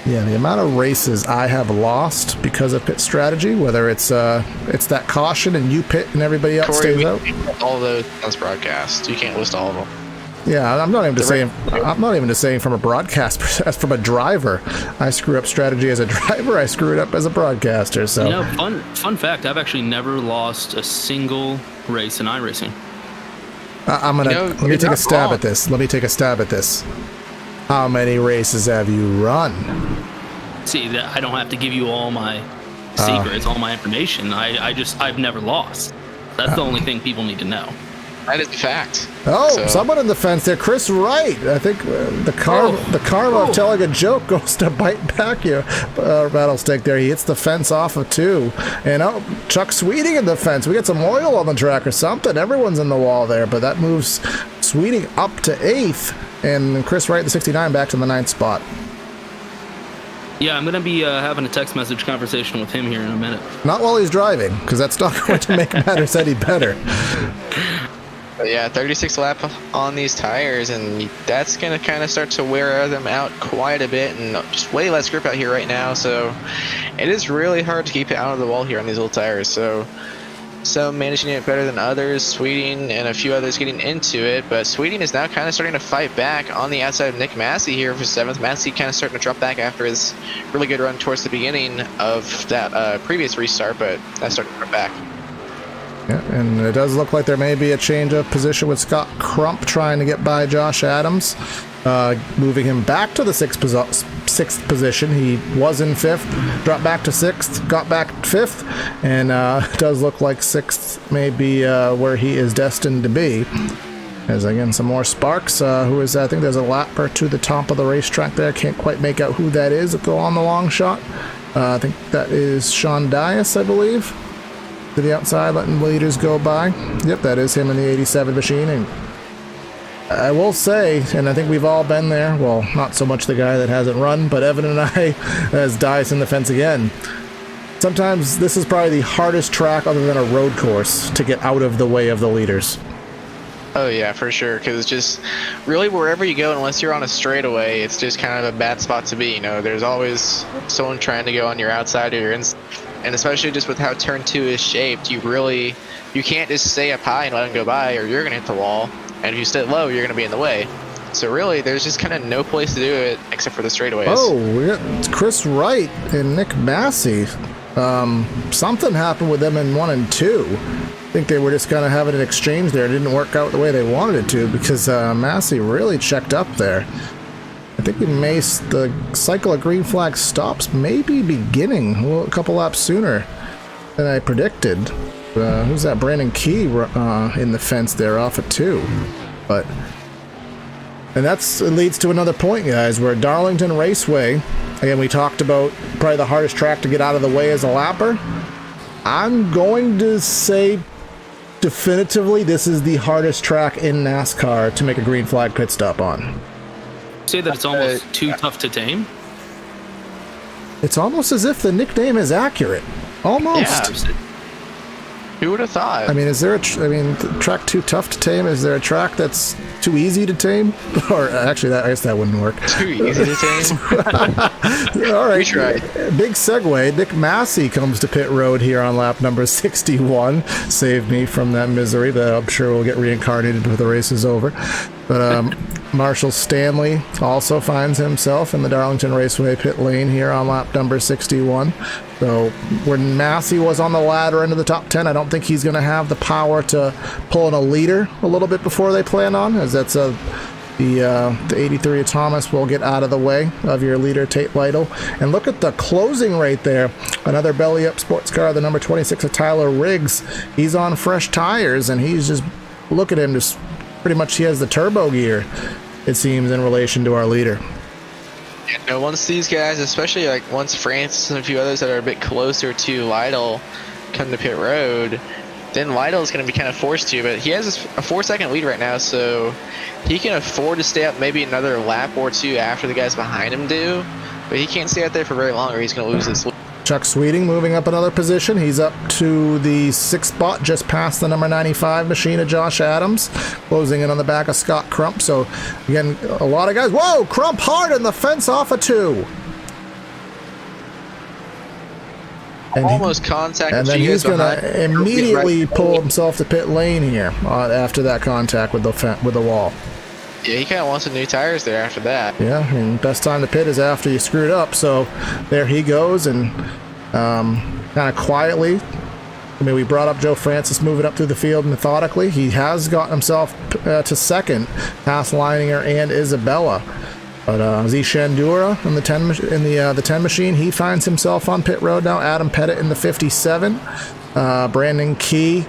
Yeah, the amount of races I have lost because of pit strategy, whether it's that caution and you pit and everybody else Corey, stays out. All of those on this broadcast. You can't list all of them. Yeah, I'm not even just saying from a broadcast, as from a driver. I screw up strategy as a driver. I screw it up as a broadcaster. So fun fact: I've actually never lost a single race in iRacing. Let me take a stab at this. Let me take a stab at this. How many races have you run? See, I don't have to give you all my secrets, all my information. I've never lost. That's the only thing people need to know. That is a fact. Someone in the fence there, Chris Wright. I think the karma of telling a joke goes to bite back you. Rattlestick there. He hits the fence off of 2. And Chuck Sweeting in the fence. We got some oil on the track or something. Everyone's in the wall there, but that moves Sweeting up to 8th. And Chris Wright, the 69, back to the 9th spot. Yeah, I'm going to be having a text message conversation with him here in a minute. Not while he's driving, because that's not going to make matters any better. But yeah, 36 lap on these tires, and that's going to kind of start to wear them out quite a bit, and just way less grip out here right now. So it is really hard to keep it out of the wall here on these little tires. So some managing it better than others, Sweeting and a few others getting into it, but Sweeting is now kind of starting to fight back on the outside of Nick Massey here for 7th. Massey kind of starting to drop back after his really good run towards the beginning of that previous restart, but that's starting to drop back. Yeah, and it does look like there may be a change of position with Scott Crump trying to get by Josh Adams, moving him back to the 6th position. He was in 5th, dropped back to 6th, got back 5th, and it does look like 6th may be where he is destined to be. There's again some more Sparks, who is, I think there's a lapper to the top of the racetrack there. Can't quite make out who that is on the long shot. I think that is Sean Dias, I believe. To the outside, letting leaders go by. Yep, that is him in the 87 machine. And I will say, and I think we've all been there, well, not so much the guy that hasn't run, but Evan and I, as Dice in the fence again. Sometimes this is probably the hardest track other than a road course to get out of the way of the leaders. Oh yeah, for sure. Because just really wherever you go, unless you're on a straightaway, it's just kind of a bad spot to be. You know, there's always someone trying to go on your outside or your inside, and especially just with how turn 2 is shaped, you can't just stay up high and let them go by, or you're gonna hit the wall. And if you stay low, you're gonna be in the way. So really, there's just kind of no place to do it except for the straightaways. Oh, we got Chris Wright and Nick Massey. Something happened with them in 1 and 2. I think they were just kind of having an exchange there. It didn't work out the way they wanted it to because Massey really checked up there. I think the cycle of green flag stops may be beginning a couple laps sooner than I predicted. Who's that? Brandon Key in the fence there off at 2. And it leads to another point, guys, where Darlington Raceway, again, we talked about probably the hardest track to get out of the way as a lapper. I'm going to say definitively this is the hardest track in NASCAR to make a green flag pit stop on. Say that it's almost too tough to tame. It's almost as if the nickname is accurate. Almost. Yeah. Who would have thought? I mean, is there a track too tough to tame? Is there a track that's too easy to tame? Or actually, I guess that wouldn't work. Too easy to tame? All right. We tried. Big segue. Nick Massey comes to pit road here on lap number 61. Saved me from that misery that I'm sure will get reincarnated before the race is over. But Marshall Stanley also finds himself in the Darlington Raceway pit lane here on lap number 61. So when Massey was on the ladder into the top 10, I don't think he's going to have the power to pull in a leader a little bit before they plan on, as that's the 83 Thomas will get out of the way of your leader, Tate Lytle. And look at the closing right there. Another belly-up sports car, the number 26 of Tyler Riggs. He's on fresh tires, and he's just, look at him, just pretty much he has the turbo gear, it seems, in relation to our leader. You know, once these guys, especially like once Francis and a few others that are a bit closer to Lytle come to pit road, then Lytle's going to be kind of forced to, but he has a 4-second lead right now, so he can afford to stay up maybe another lap or two after the guys behind him do, but he can't stay out there for very long or he's going to lose this lead. Chuck Sweeting moving up another position. He's up to the 6th spot, just past the number 95 machine of Josh Adams, closing in on the back of Scott Crump. So, again, a lot of guys. Whoa, Crump hard in the fence off of 2. Almost contact. And then he's going to immediately pull himself to pit lane here after that contact with the wall. Yeah, he kind of wants some new tires there after that. Yeah, I mean, best time to pit is after you screwed up. So there he goes, and kind of quietly. I mean, we brought up Joe Francis moving up through the field methodically. He has gotten himself to second, past Leininger and Isabella. But Zishandura in the 10 machine, he finds himself on pit road now. Adam Pettit in the 57. Brandon Key.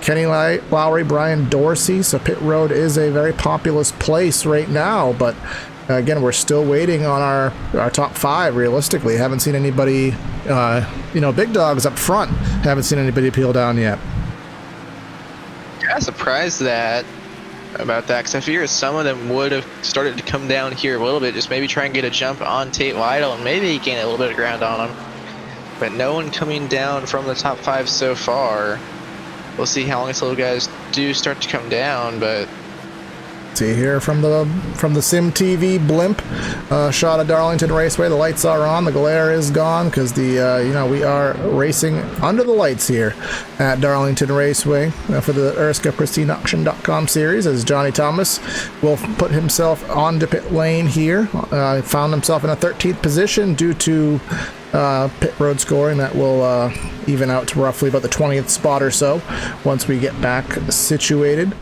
Kenny Lowry, Brian Dorsey. So pit road is a very populous place right now, but again, we're still waiting on our top 5 realistically. Haven't seen anybody, big dogs up front, haven't seen anybody peel down yet. Yeah, surprised about that, because I figured some of them would have started to come down here a little bit, just maybe try and get a jump on Tate Lytle and maybe gain a little bit of ground on him. But no one coming down from the top 5 so far. We'll see how long until guys do start to come down, but see here from the Sim TV blimp shot of Darlington Raceway. The lights are on, the glare is gone because we are racing under the lights here at Darlington Raceway for the ERSCA PristineAuction.com series, as Johnny Thomas will put himself onto pit lane here. Found himself in a 13th position due to pit road scoring that will even out to roughly about the 20th spot or so once we get back situated.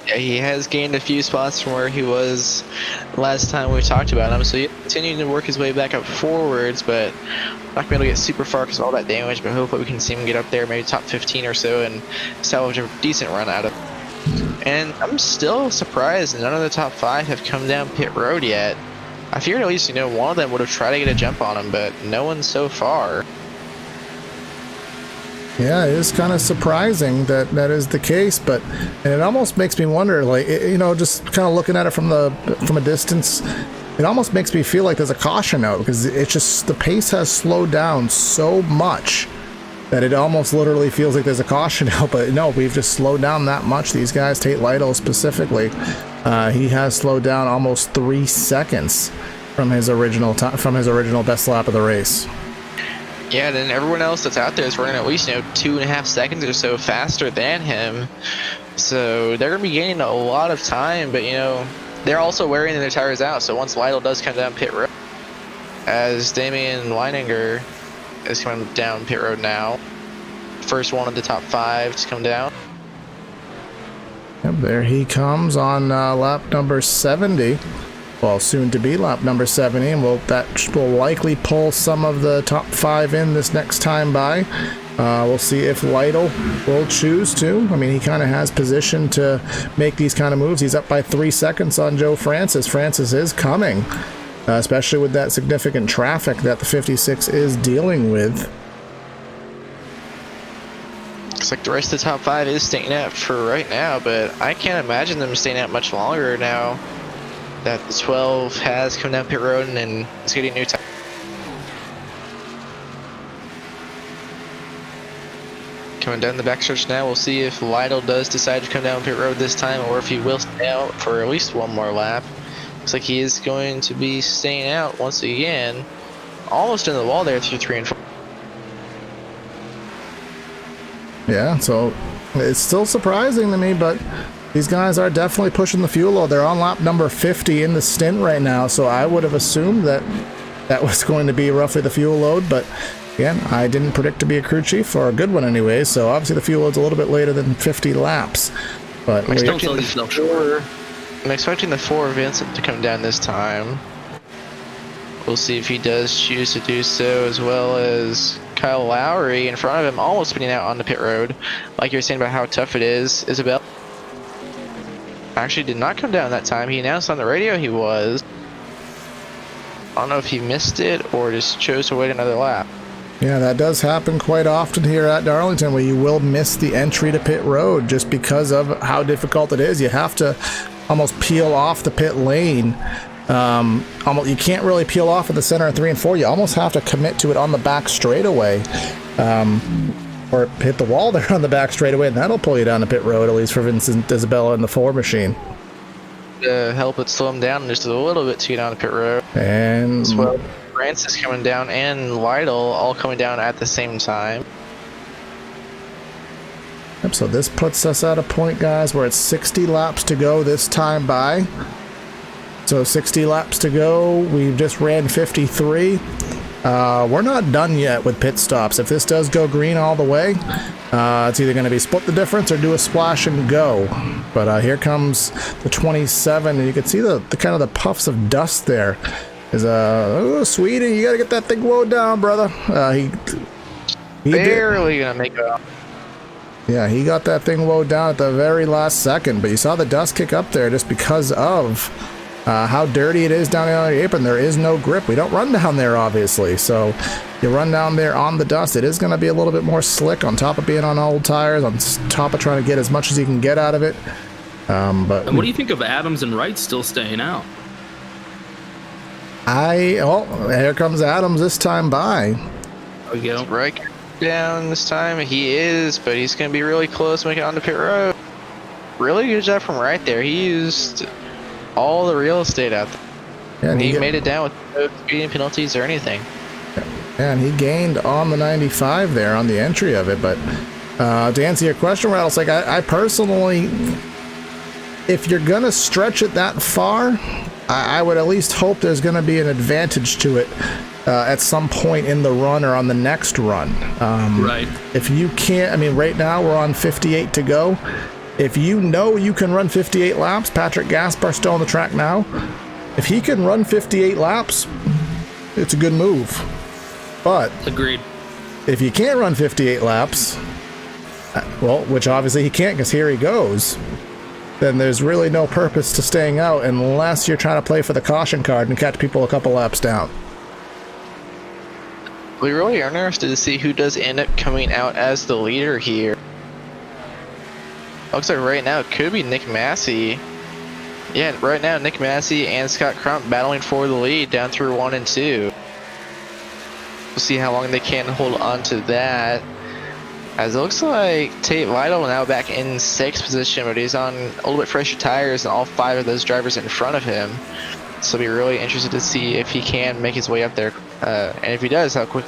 Yeah, he has gained a few spots from where he was last time we talked about him, so he's continuing to work his way back up forwards, but not going to be able to get super far because of all that damage, but hopefully we can see him get up there, maybe top 15 or so, and salvage a decent run out of it. And I'm still surprised none of the top 5 have come down pit road yet. I figured at least, one of them would have tried to get a jump on him, but no one so far. Yeah, it is kind of surprising that is the case, and it almost makes me wonder, just kind of looking at it from a distance, it almost makes me feel like there's a caution out because it's just the pace has slowed down so much that it almost literally feels like there's a caution out, but no, we've just slowed down that much. These guys, Tate Lytle specifically, he has slowed down almost 3 seconds from his original best lap of the race. Yeah, then everyone else that's out there is running at least 2.5 seconds or so faster than him. So they're gonna be gaining a lot of time, but they're also wearing their tires out. So once Lytle does come down pit road, as Damian Leininger is coming down pit road now, first one of the top 5 to come down. Yep, there he comes on lap number 70. Well, soon to be lap number 70, and that will likely pull some of the top 5 in this next time by. We'll see if Lytle will choose to. I mean, he kind of has position to make these kind of moves. He's up by 3 seconds on Joe Francis. Francis is coming, especially with that significant traffic that the 56 is dealing with. Looks like the rest of the top 5 is staying out for right now, but I can't imagine them staying out much longer now that the 12 has come down pit road and is getting new tires. Coming down the backstretch now, we'll see if Lytle does decide to come down pit road this time, or if he will stay out for at least one more lap. Looks like he is going to be staying out once again, almost in the wall there through 3 and 4. Yeah, so it's still surprising to me, but these guys are definitely pushing the fuel load. They're on lap number 50 in the stint right now, so I would have assumed that that was going to be roughly the fuel load, but again, I didn't predict to be a crew chief, or a good one anyway, so obviously the fuel load's a little bit later than 50 laps. But I'm expecting the 4 Vincent to come down this time. We'll see if he does choose to do so, as well as Kyle Lowry in front of him, almost spinning out on the pit road. Like you're saying about how tough it is, Isabel actually did not come down that time. He announced on the radio he was. I don't know if he missed it or just chose to wait another lap. yeah, that does happen quite often here at Darlington, where you will miss the entry to pit road just because of how difficult it is. You have to almost peel off the pit lane. You can't really peel off at the center of 3 and 4. You almost have to commit to it on the back straightaway, or hit the wall there on the back straightaway, and that'll pull you down the pit road, at least for Vincent Isabella in the 4 machine. To help it slow him down just a little bit to get down the pit road. And As well, Francis coming down and Lytle all coming down at the same time. yep, so this puts us at a point, guys, where it's 60 laps to go this time by. So 60 laps to go. We've just ran 53. We're not done yet with pit stops. If this does go green all the way, it's either going to be split the difference or do a splash and go. But here comes the 27, and you can see the kind of the puffs of dust there. Is Sweden, you got to get that thing low down, brother. He barely gonna make it. Yeah, he got that thing low down at the very last second, but you saw the dust kick up there just because of how dirty it is down there on the apron. There is no grip. We don't run down there, obviously, so you run down there on the dust. It is going to be a little bit more slick, on top of being on old tires, on top of trying to get as much as you can get out of it. And what do you think of Adams and Wright still staying out? Here comes Adams this time by. There we go. Right down this time. He is, but he's going to be really close to making it on the pit road. Really good job from right there. He used all the real estate out there. Yeah, and he made it down with no speeding penalties or anything. And he gained on the 95 there on the entry of it. But to answer your question, Rattlesnake, I personally, if you're going to stretch it that far, I would at least hope there's going to be an advantage to it at some point in the run or on the next run. Right. If you can't, I mean, right now we're on 58 to go. If you know you can run 58 laps, Patrick Gaspar still on the track now. If he can run 58 laps, it's a good move. But Agreed. if you can't run 58 laps, well, which obviously he can't because here he goes, then there's really no purpose to staying out unless you're trying to play for the caution card and catch people a couple laps down. We really are interested to see who does end up coming out as the leader here. Looks like right now it could be Nick Massey. Yeah, right now Nick Massey and Scott Crump battling for the lead down through 1 and 2. We'll see how long they can hold on to that. As it looks like Tate Lytle now back in 6th position, but he's on a little bit fresher tires than all 5 of those drivers in front of him. So I'll be really interested to see if he can make his way up there, and if he does, how quick.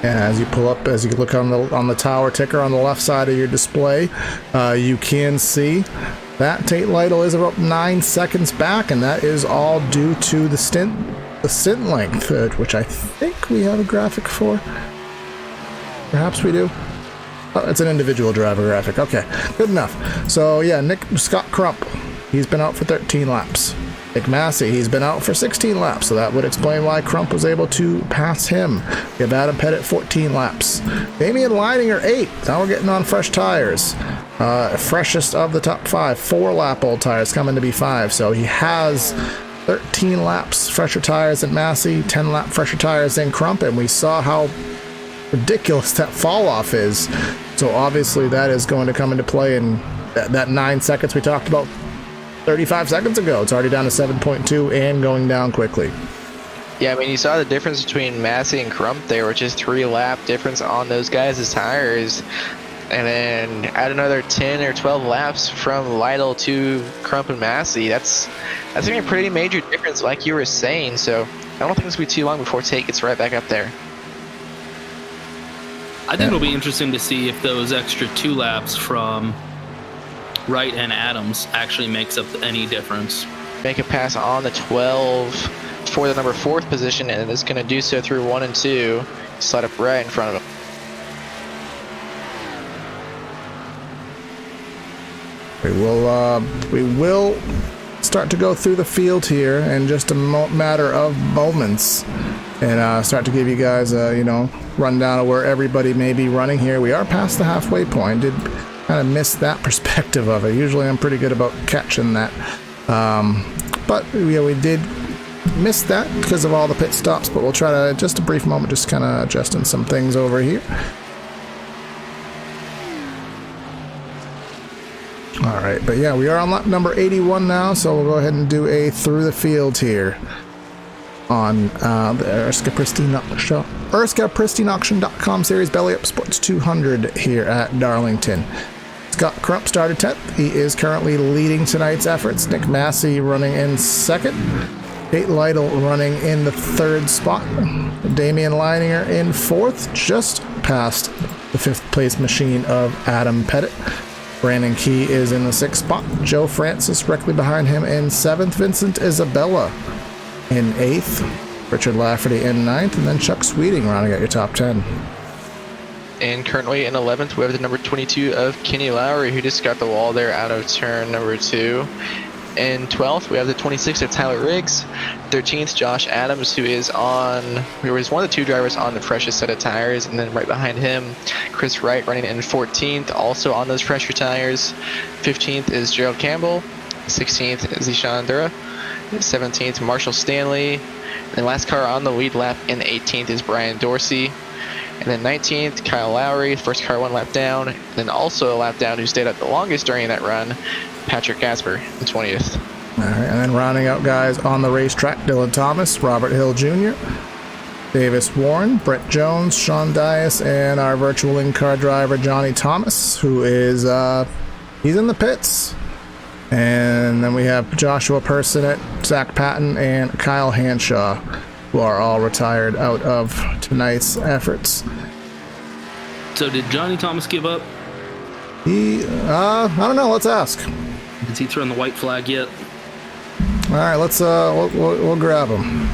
And as you pull up, as you look on the tower ticker on the left side of your display, you can see that Tate Lytle is about 9 seconds back, and that is all due to the stint length, which I think we have a graphic for. Perhaps we do. Oh, it's an individual driver graphic. Okay, good enough. So yeah, Scott Crump, he's been out for 13 laps. Nick Massey, he's been out for 16 laps, so that would explain why Crump was able to pass him. We have Adam Pettit 14 laps. Damian Leininger 8. Now we're getting on fresh tires. Freshest of the top 5. 4-lap old tires coming to be 5. So he has 13 laps fresher tires than Massey, 10-lap fresher tires than Crump, and we saw how ridiculous that fall off is. So obviously that is going to come into play in that 9 seconds we talked about 35 seconds ago. It's already down to 7.2 and going down quickly. Yeah, I mean, you saw the difference between Massey and Crump there, which is 3-lap difference on those guys' tires. And then add another 10 or 12 laps from Lytle to Crump and Massey. That's going to be a pretty major difference, like you were saying. So I don't think it's going to be too long before Tate gets right back up there. I think it'll be interesting to see if those extra 2 laps from Wright and Adams actually makes up any difference. Make a pass on the 12 for the number 4th position, and it's going to do so through 1 and 2. Slide up right in front of him. We will start to go through the field here in just a matter of moments, and start to give you guys a rundown of where everybody may be running here. We are past the halfway point. Did kind of miss that perspective of it. Usually I'm pretty good about catching that, but yeah, we did miss that because of all the pit stops. But we'll try to just a brief moment, just kind of adjusting some things over here. All right, but yeah, we are on lap number 81 now, so we'll go ahead and do a through the field here on the ERSCA Pristine Auction.com Series Belly Up Sports 200 here at Darlington. Scott Crump started 10th. He is currently leading tonight's efforts. Nick Massey running in 2nd. Tate Lytle running in the 3rd spot. Damian Leininger in 4th, just past the 5th place machine of Adam Pettit. Brandon Key is in the 6th spot. Joe Francis directly behind him in 7th. Vincent Isabella in 8th. Richard Lafferty in 9th. And then Chuck Sweeting rounding out your top 10. And currently in 11th, we have the number 22 of Kenny Lowry, who just got the wall there out of turn number 2. In 12th, we have the 26th of Tyler Riggs. 13th, Josh Adams, who is one of the 2 drivers on the freshest set of tires. And then right behind him, Chris Wright running in 14th, also on those fresher tires. 15th is Gerald Campbell. 16th is Ishan Dura. 17th, Marshall Stanley. And last car on the lead lap in 18th is Brian Dorsey. And then 19th, Kyle Lowry, first car 1 lap down. And then also a lap down who stayed up the longest during that run, Patrick Gasper in 20th. All right, and then rounding out guys on the racetrack, Dylan Thomas, Robert Hill Jr., Davis Warren, Brett Jones, Sean Dias, and our virtual in-car driver, Johnny Thomas, who is, he's in the pits. And then we have Joshua Personet, Zach Patton, and Kyle Hanshaw, who are all retired out of tonight's efforts. So did Johnny Thomas give up? I don't know. Let's ask. Has he thrown the white flag yet? All right, let's we'll grab him.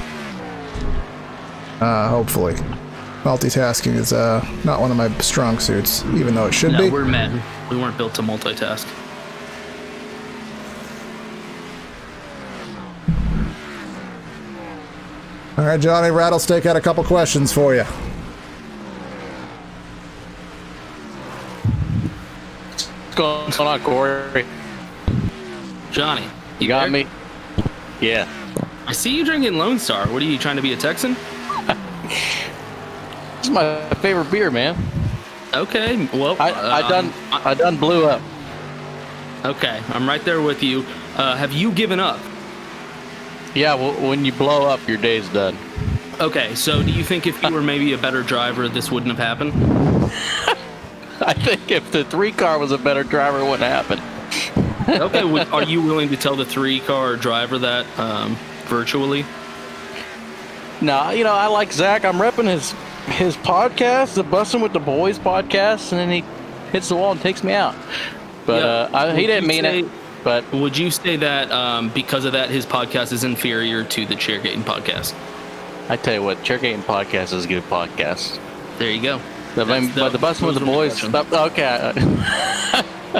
Hopefully, multitasking is not one of my strong suits, even though it should be. No, we're men. We weren't built to multitask. All right, Johnny Rattlesnake had a couple questions for you. What's going on, Corey? Johnny, You got there? me? Yeah. I see you drinking Lone Star. What are you trying to be, a Texan? This is my favorite beer, man. Okay, well, I done blew up. Okay, I'm right there with you. Have you given up? Yeah, well, when you blow up, your day's done. Okay, so do you think if you were maybe a better driver, this wouldn't have happened? I think if the 3-car was a better driver, it wouldn't happen. Okay, are you willing to tell the 3-car driver that virtually? No, I like Zach. I'm repping his podcast, the Bussin' with the Boys podcast, and then he hits the wall and takes me out. But he didn't mean it. But would you say that because of that, his podcast is inferior to the Chairgating podcast? I tell you what, Chairgating podcast is a good podcast. There you go. But the Bussin' with the Boys, okay.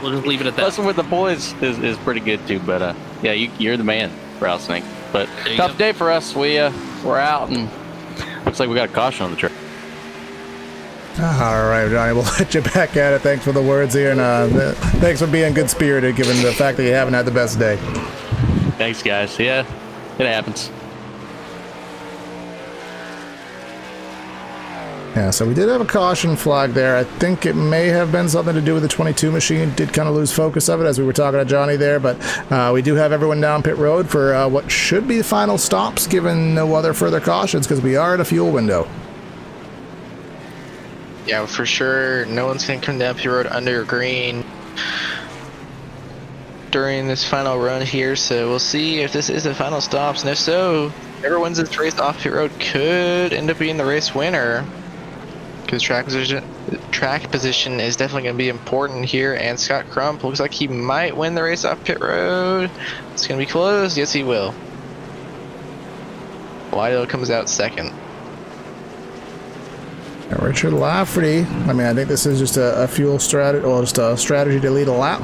We'll just leave it at that. Bussin' with the Boys is pretty good too. But yeah, you're the man, Rattlesnake. But tough day for us. We're out, and looks like we got a caution on the track. All right, Johnny, we'll let you back at it. Thanks for the words here, and thanks for being good-spirited, given the fact that you haven't had the best day. Thanks, guys. Yeah, it happens. Yeah, so we did have a caution flag there. I think it may have been something to do with the 22 machine. Did kind of lose focus of it as we were talking to Johnny there, but we do have everyone down pit road for what should be the final stops, given no other further cautions, because we are at a fuel window. Yeah, for sure. No one's going to come down pit road under green during this final run here, so we'll see if this is the final stops, and if so, whoever wins this race off pit road could end up being the race winner, because track position is definitely going to be important here, and Scott Crump looks like he might win the race off pit road. It's going to be close. Yes, he will. Lido comes out second. Richard Lafferty, I think this is just a fuel strategy, or just a strategy to lead a lap.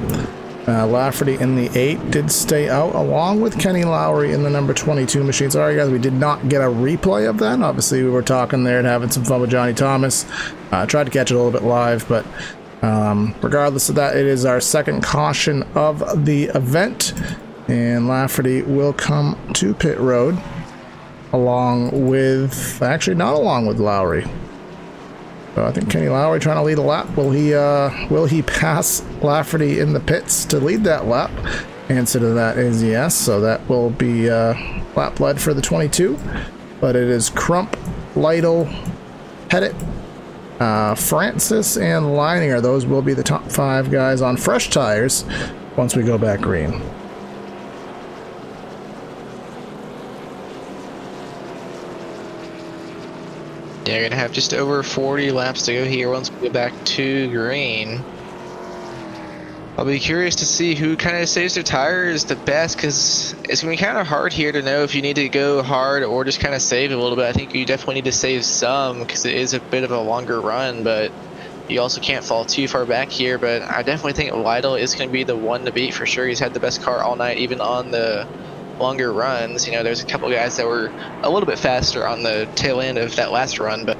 Lafferty in the 8 did stay out, along with Kenny Lowry in the number 22 machine. Sorry, guys, we did not get a replay of that. Obviously, we were talking there and having some fun with Johnny Thomas. Tried to catch it a little bit live, but regardless of that, it is our second caution of the event, and Lafferty will come to pit road, along with, actually not along with Lowry. So I think Kenny Lowry trying to lead a lap. Will he pass Lafferty in the pits to lead that lap? Answer to that is yes. So that will be lap led for the 22. But it is Crump, Lytle, Pettit, Francis, and Leininger. Those will be the top 5 guys on fresh tires once we go back green. Yeah, you're going to have just over 40 laps to go here once we go back to green. I'll be curious to see who kind of saves their tires the best, because it's going to be kind of hard here to know if you need to go hard or just kind of save a little bit. I think you definitely need to save some, because it is a bit of a longer run, but you also can't fall too far back here. But I definitely think Lytle is going to be the one to beat for sure. He's had the best car all night, even on the longer runs. There's a couple guys that were a little bit faster on the tail end of that last run, but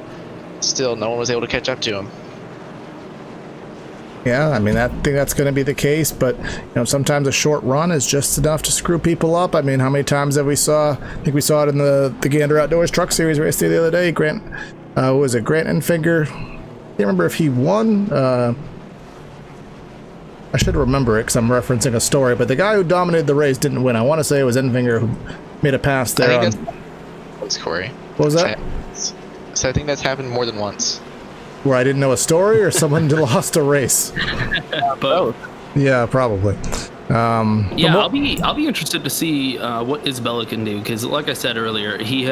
still no one was able to catch up to him. Yeah, I think that's going to be the case, but sometimes a short run is just enough to screw people up. How many times have we saw? I think we saw it in the Gander Outdoors Truck Series race the other day. Grant Enfinger? Can't remember if he won. I should remember it because I'm referencing a story, but the guy who dominated the race didn't win. I want to say it was Enfinger who made a pass there. I think that's Corey. What was that? So I think that's happened more than once. Where I didn't know a story, or someone lost a race? Both. Yeah, probably. Yeah, I'll be interested to see what Isabella can do, because like I said earlier, he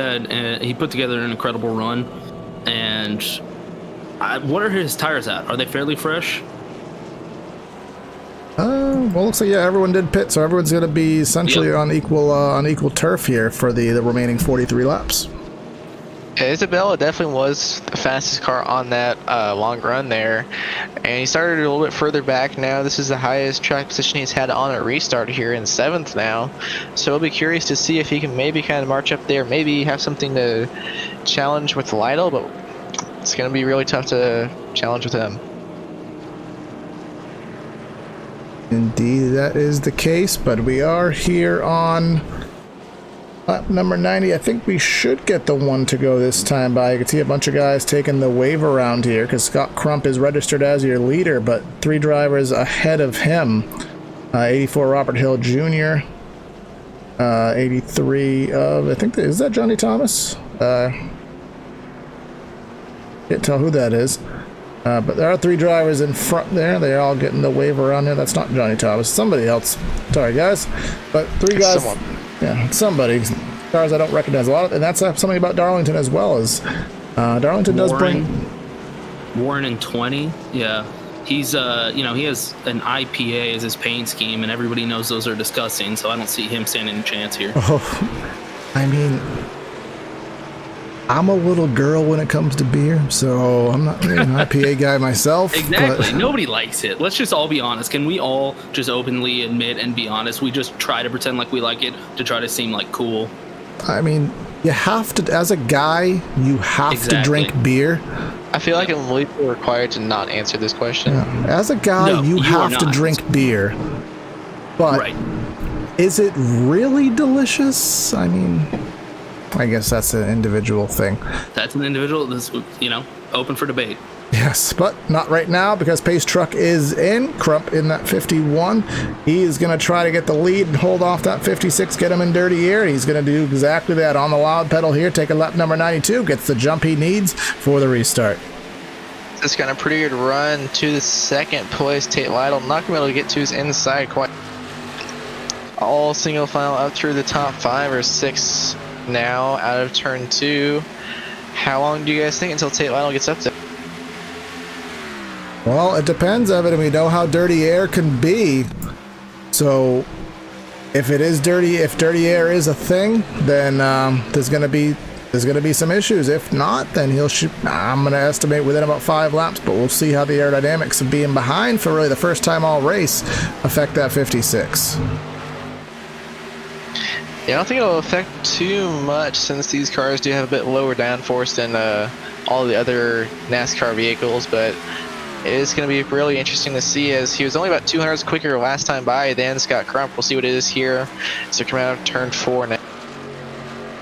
put together an incredible run, and what are his tires at? Are they fairly fresh? Well, looks like everyone did pit, so everyone's going to be essentially on equal turf here for the remaining 43 laps. Yeah, Isabella definitely was the fastest car on that long run there, and he started a little bit further back now. This is the highest track position he's had on a restart here in 7th now, so I'll be curious to see if he can maybe kind of march up there, maybe have something to challenge with Lytle, but it's going to be really tough to challenge with him. Indeed, that is the case, but we are here on lap number 90. I think we should get the one to go this time by. You can see a bunch of guys taking the wave around here because Scott Crump is registered as your leader, but 3 drivers ahead of him. 84 Robert Hill Jr., 83 of, I think, is that Johnny Thomas? Can't tell who that is. But there are 3 drivers in front there. They're all getting the wave around here. That's not Johnny Thomas. Somebody else. Sorry, guys. But 3 guys. Someone. Yeah, somebody. Cars I don't recognize a lot of, and that's something about Darlington as well. As Darlington does bring Warren in 20. Yeah. He's, he has an IPA as his paint scheme, and everybody knows those are disgusting, so I don't see him standing a chance here. Oh, I mean, I'm a little girl when it comes to beer, so I'm not really an IPA guy myself. Exactly. But Nobody likes it. Let's just all be honest. Can we all just openly admit and be honest? We just try to pretend like we like it to try to seem like cool. I mean, you have to, as a guy, you have to drink beer. I feel like I'm legally required to not answer this question. Yeah. As a guy, No, you you have are to not. drink beer. But Right. is it really delicious? I mean, I guess that's an individual thing. That's an individual that's, open for debate. Yes, but not right now because Pace Truck is in. Crump in that 51. He is going to try to get the lead and hold off that 56, get him in dirty air. He's going to do exactly that on the loud pedal here. Take a lap number 92. Gets the jump he needs for the restart. Just got a pretty good run to the second place. Tate Lytle not going to be able to get to his inside quite. All single file up through the top 5 or 6 now out of turn 2. How long do you guys think until Tate Lytle gets up there? Well, it depends, Evan, and we know how dirty air can be. So, if dirty air is a thing, then there's gonna be some issues. If not, then I'm gonna estimate within about 5 laps. But we'll see how the aerodynamics of being behind for really the first time all race affect that 56. Yeah, I don't think it'll affect too much since these cars do have a bit lower downforce than all the other NASCAR vehicles, but it is going to be really interesting to see as he was only about 200 quicker last time by than Scott Crump. We'll see what it is here. So coming out of turn 4 now.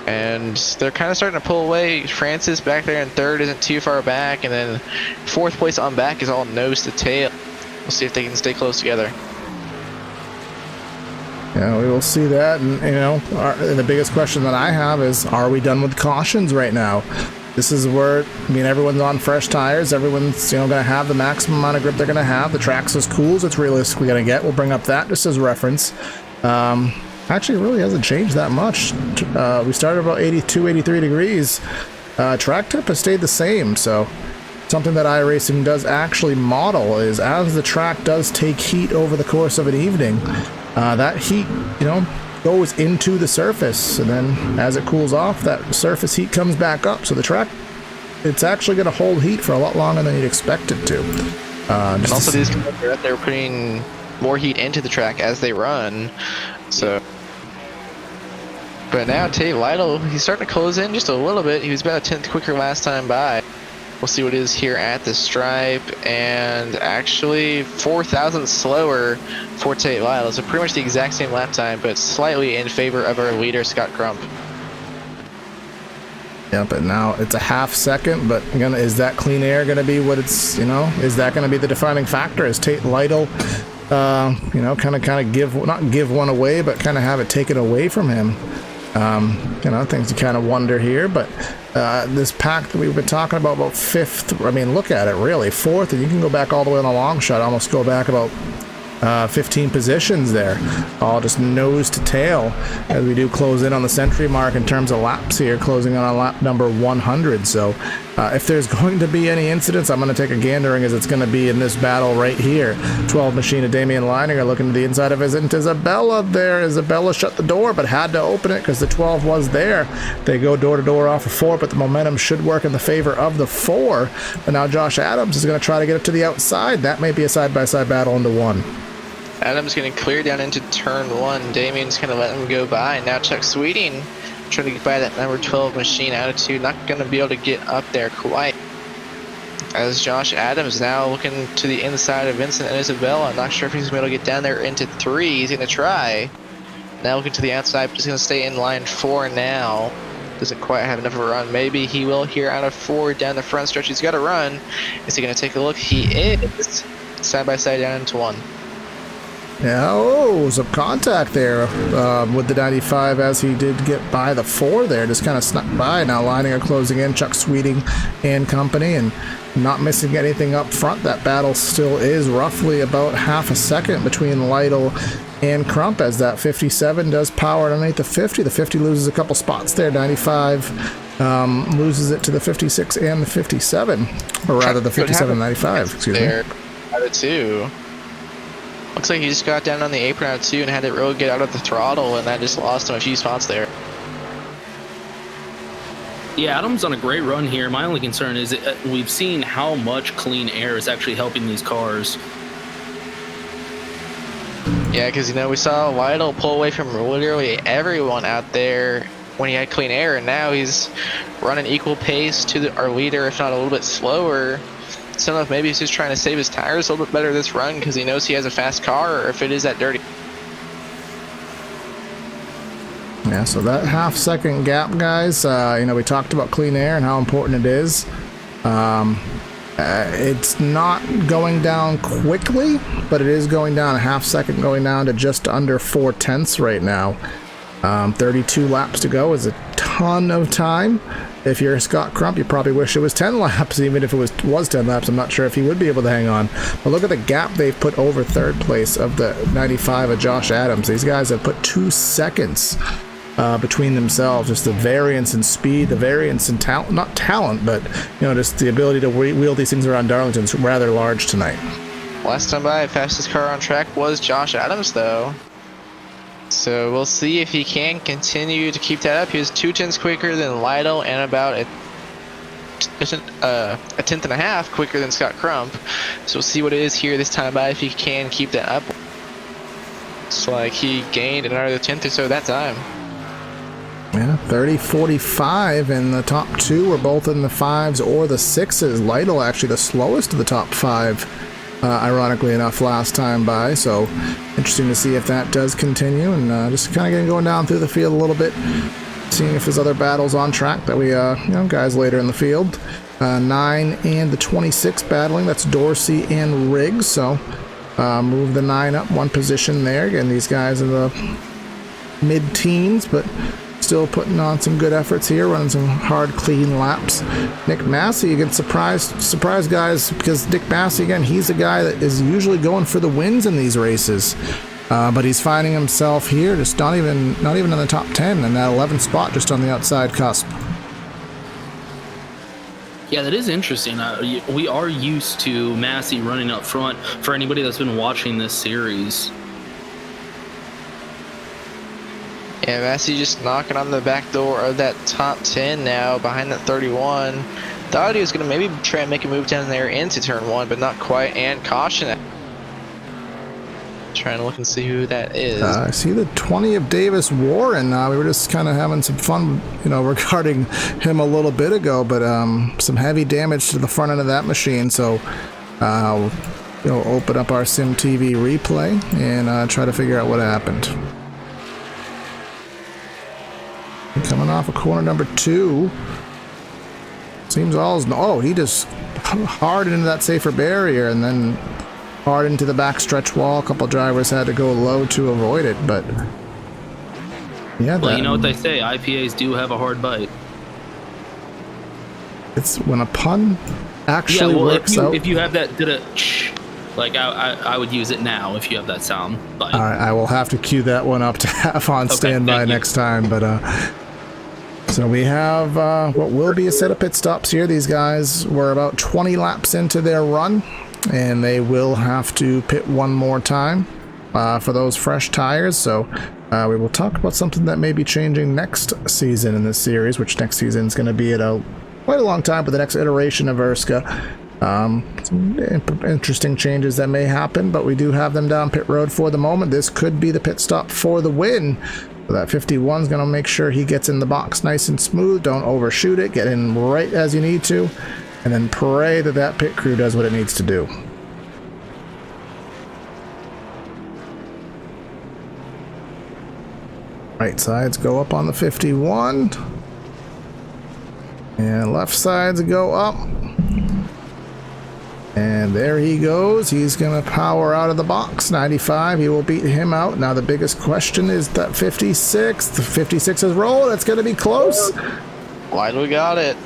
And they're kind of starting to pull away. Francis back there in 3rd isn't too far back, and then 4th place on back is all nose to tail. We'll see if they can stay close together. Yeah, we will see that, and the biggest question that I have is, are we done with cautions right now? This is where, everyone's on fresh tires. Everyone's, going to have the maximum amount of grip they're going to have. The track's as cool as it's realistically going to get. We'll bring up that just as reference. Actually, it really hasn't changed that much. We started about 82, 83 degrees. Track temp has stayed the same, so something that iRacing does actually model is as the track does take heat over the course of an evening, that heat, goes into the surface, and then as it cools off, that surface heat comes back up. So the track, it's actually going to hold heat for a lot longer than you'd expect it to. And also these cars are out there putting more heat into the track as they run. So, but now Tate Lytle, he's starting to close in just a little bit. He was about a 10th quicker last time by. We'll see what it is here at the stripe, and actually 4,000 slower for Tate Lytle. So pretty much the exact same lap time, but slightly in favor of our leader, Scott Crump. Yeah, but now it's a half second, but again, is that clean air going to be what it's, is that going to be the defining factor? Is Tate Lytle, kind of not give one away, but kind of have it taken away from him? Things you kind of wonder here, but this pack that we've been talking about 5th, look at it, really, 4th, and you can go back all the way on the long shot, almost go back about 15 positions there, all just nose to tail as we do close in on the century mark in terms of laps here, closing on lap number 100. So if there's going to be any incidents, I'm going to take a gandering as it's going to be in this battle right here. 12 machine of Damian Leininger looking to the inside of his Isabella there. Isabella shut the door but had to open it because the 12 was there. They go door to door off of 4, but the momentum should work in the favor of the 4. But now Josh Adams is going to try to get it to the outside. That may be a side-by-side battle into 1. Adams going to clear down into turn 1. Damian's going to let him go by. Now Chuck Sweeting trying to get by that number 12 machine attitude. Not going to be able to get up there quite. As Josh Adams now looking to the inside of Vincent and Isabella. I'm not sure if he's going to be able to get down there into 3. He's going to try. Now looking to the outside, but he's going to stay in line 4 now. Doesn't quite have enough of a run. Maybe he will here out of 4 down the front stretch. He's got a run. Is he going to take a look? He is. Side by side down into 1. Yeah, oh, some contact there with the 95 as he did get by the 4 there. Just kind of snuck by. Now lining or closing in, Chuck Sweeting and company, and not missing anything up front. That battle still is roughly about half a second between Lytle and Crump as that 57 does power underneath the 50. The 50 loses a couple spots there. 95 loses it to the 56 and the 57, or rather the 57 and 95, excuse me. Out of 2. Looks like he just got down on the apron out of 2 and had to really get out of the throttle, and that just lost him a few spots there. Yeah, Adam's on a great run here. My only concern is we've seen how much clean air is actually helping these cars. Yeah, because, you know, we saw Lytle pull away from literally everyone out there when he had clean air, and now he's running equal pace to our leader, if not a little bit slower. So I don't know if maybe he's just trying to save his tires a little bit better this run because he knows he has a fast car, or if it is that dirty. Yeah, so that half-second gap, guys, you know, we talked about clean air and how important it is. It's not going down quickly, but it is going down a half-second, going down to just under 4/10 right now. 32 laps to go is a ton of time. If you're Scott Crump, you probably wish it was 10 laps, even if it was 10 laps. I'm not sure if he would be able to hang on. But look at the gap they've put over third place of the 95 of Josh Adams. These guys have put 2 seconds between themselves. Just the variance in speed, the variance in talent, not talent, but you know, just the ability to wheel these things around Darlington's rather large tonight. Last time by, fastest car on track was Josh Adams, though. So we'll see if he can continue to keep that up. He was 2/10 quicker than Lytle and about a tenth and a half quicker than Scott Crump. So we'll see what it is here this time by if he can keep that up. It's like he gained another tenth or so that time. Yeah, 30-45, and the top 2 were both in the 5s or the 6s. Lytle actually the slowest of the top 5. Ironically enough, last time by, so interesting to see if that does continue, and just kind of going down through the field a little bit, seeing if there's other battles on track that we, you know, guys later in the field. 9 and the 26 battling, that's Dorsey and Riggs, so move the 9 up 1 position there. Again, these guys in the mid-teens, but still putting on some good efforts here, running some hard, clean laps. Nick Massey, again, surprise guys, because Nick Massey, again, he's a guy that is usually going for the wins in these races, but he's finding himself here, just not even in the top 10, and that 11th spot just on the outside cusp. Yeah, that is interesting. We are used to Massey running up front for anybody that's been watching this series. Yeah, Massey just knocking on the back door of that top 10 now, behind that 31. Thought he was going to maybe try and make a move down there into turn 1, but not quite, and caution. Trying to look and see who that is. I see the 20 of Davis Warren. We were just kind of having some fun, you know, regarding him a little bit ago, but some heavy damage to the front end of that machine, so you know, open up our Sim TV replay and try to figure out what happened. Coming off of corner number 2. Seems oh, he just hard into that safer barrier and then hard into the backstretch wall. A couple drivers had to go low to avoid it, but yeah. Well, you know what they say, IPAs do have a hard bite. It's when a pun actually works out. If you have that, like I would use it now if you have that sound bite. All right, I will have to cue that one up to have on standby next time, but so we have what will be a set of pit stops here. These guys were about 20 laps into their run, and they will have to pit one more time for those fresh tires. So we will talk about something that may be changing next season in this series, which next season is going to be at quite a long time, but the next iteration of ERSCA. Some interesting changes that may happen, but we do have them down pit road for the moment. This could be the pit stop for the win. So that 51 is going to make sure he gets in the box nice and smooth. Don't overshoot it. Get in right as you need to, and then pray that that pit crew does what it needs to do. Right sides go up on the 51, and left sides go up. And there he goes. He's going to power out of the box. 95. He will beat him out. Now the biggest question is that 56. The 56 is rolled. It's going to be close. Why do we got it?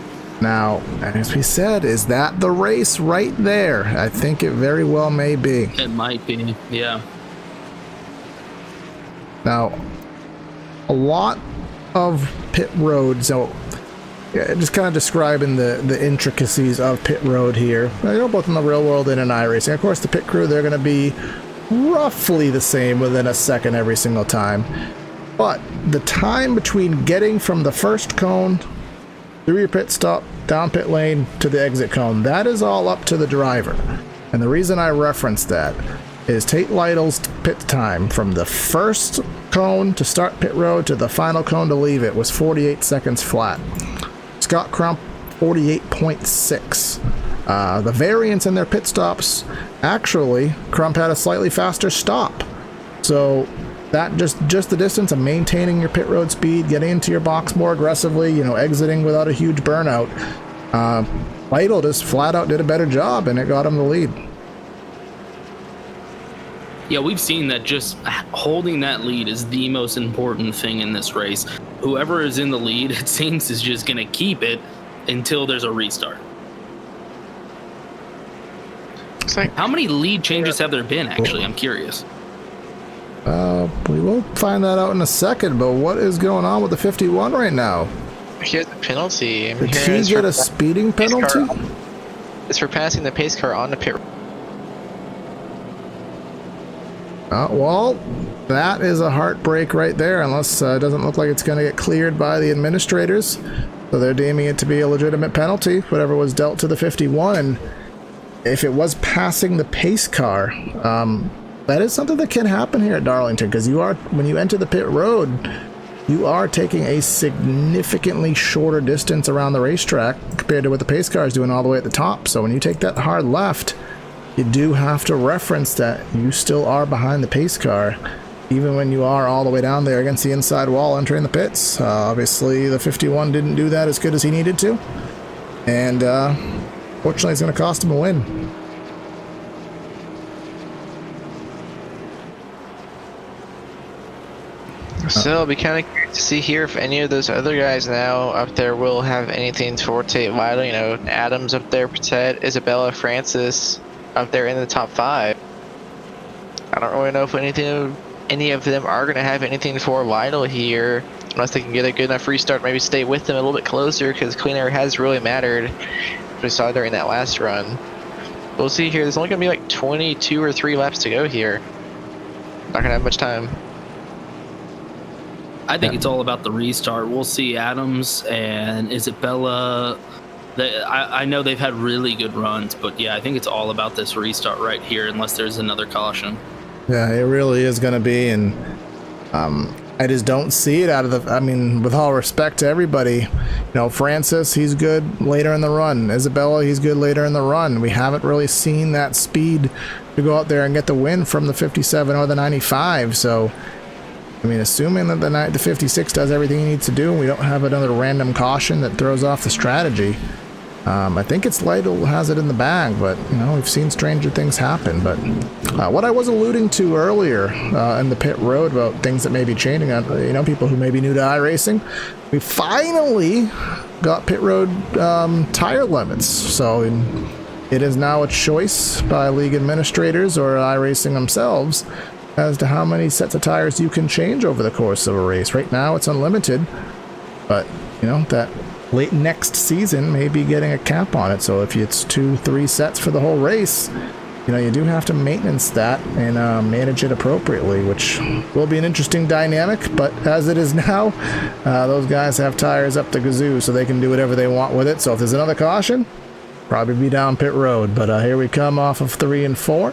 Now, as we said, is that the race right there? I think it very well may be. It might be, yeah. Now, a lot of pit road, so yeah, just kind of describing the intricacies of pit road here. Both in the real world and in iRacing. Of course, the pit crew, they're going to be roughly the same within a second every single time. But the time between getting from the first cone through your pit stop, down pit lane to the exit cone, that is all up to the driver. And the reason I reference that is Tate Lytle's pit time from the first cone to start pit road to the final cone to leave it was 48 seconds flat. Scott Crump, 48.6. The variance in their pit stops, actually, Crump had a slightly faster stop. So that just the distance of maintaining your pit road speed, getting into your box more aggressively, exiting without a huge burnout. Lytle just flat out did a better job, and it got him the lead. Yeah, we've seen that just holding that lead is the most important thing in this race. Whoever is in the lead, it seems, is just going to keep it until there's a restart. How many lead changes have there been, actually? I'm curious. We will find that out in a second, but what is going on with the 51 right now? Here's the penalty. Did he get a speeding penalty? It's for passing the pace car on the pit. Well, that is a heartbreak right there, unless it doesn't look like it's going to get cleared by the administrators. So they're deeming it to be a legitimate penalty, whatever was dealt to the 51. And if it was passing the pace car, that is something that can happen here at Darlington, because when you enter the pit road, you are taking a significantly shorter distance around the racetrack compared to what the pace car is doing all the way at the top. So when you take that hard left, you do have to reference that you still are behind the pace car, even when you are all the way down there against the inside wall entering the pits. Obviously, the 51 didn't do that as good as he needed to, and fortunately, it's going to cost him a win. So it'll be kind of curious to see here if any of those other guys now up there will have anything for Tate Lytle. Adams up there, Patet, Isabella, Francis up there in the top 5. I don't really know if any of them are going to have anything for Lytle here, unless they can get a good enough restart, maybe stay with them a little bit closer, because clean air has really mattered, as we saw during that last run. We'll see here. There's only going to be like 22 or 3 laps to go here. Not going to have much time. I think it's all about the restart. We'll see Adams and Isabella. I know they've had really good runs, but yeah, I think it's all about this restart right here, unless there's another caution. Yeah, it really is going to be, and I just don't see it out of the... I mean, with all respect to everybody, Francis, he's good later in the run. Isabella, he's good later in the run. We haven't really seen that speed to go out there and get the win from the 57 or the 95, so... I mean, assuming that the 56 does everything he needs to do, and we don't have another random caution that throws off the strategy, I think it's Lytle has it in the bag, but, we've seen stranger things happen. But what I was alluding to earlier in the pit road about things that may be changing, people who may be new to iRacing, we finally got pit road tire limits. So it is now a choice by league administrators or iRacing themselves as to how many sets of tires you can change over the course of a race. Right now it's unlimited, but that late next season may be getting a cap on it. So if it's 2-3 sets for the whole race, you do have to maintenance that and manage it appropriately, which will be an interesting dynamic. But as it is now, those guys have tires up the gazoo, so they can do whatever they want with it. So if there's another caution, probably be down pit road. But here we come off of 3 and 4.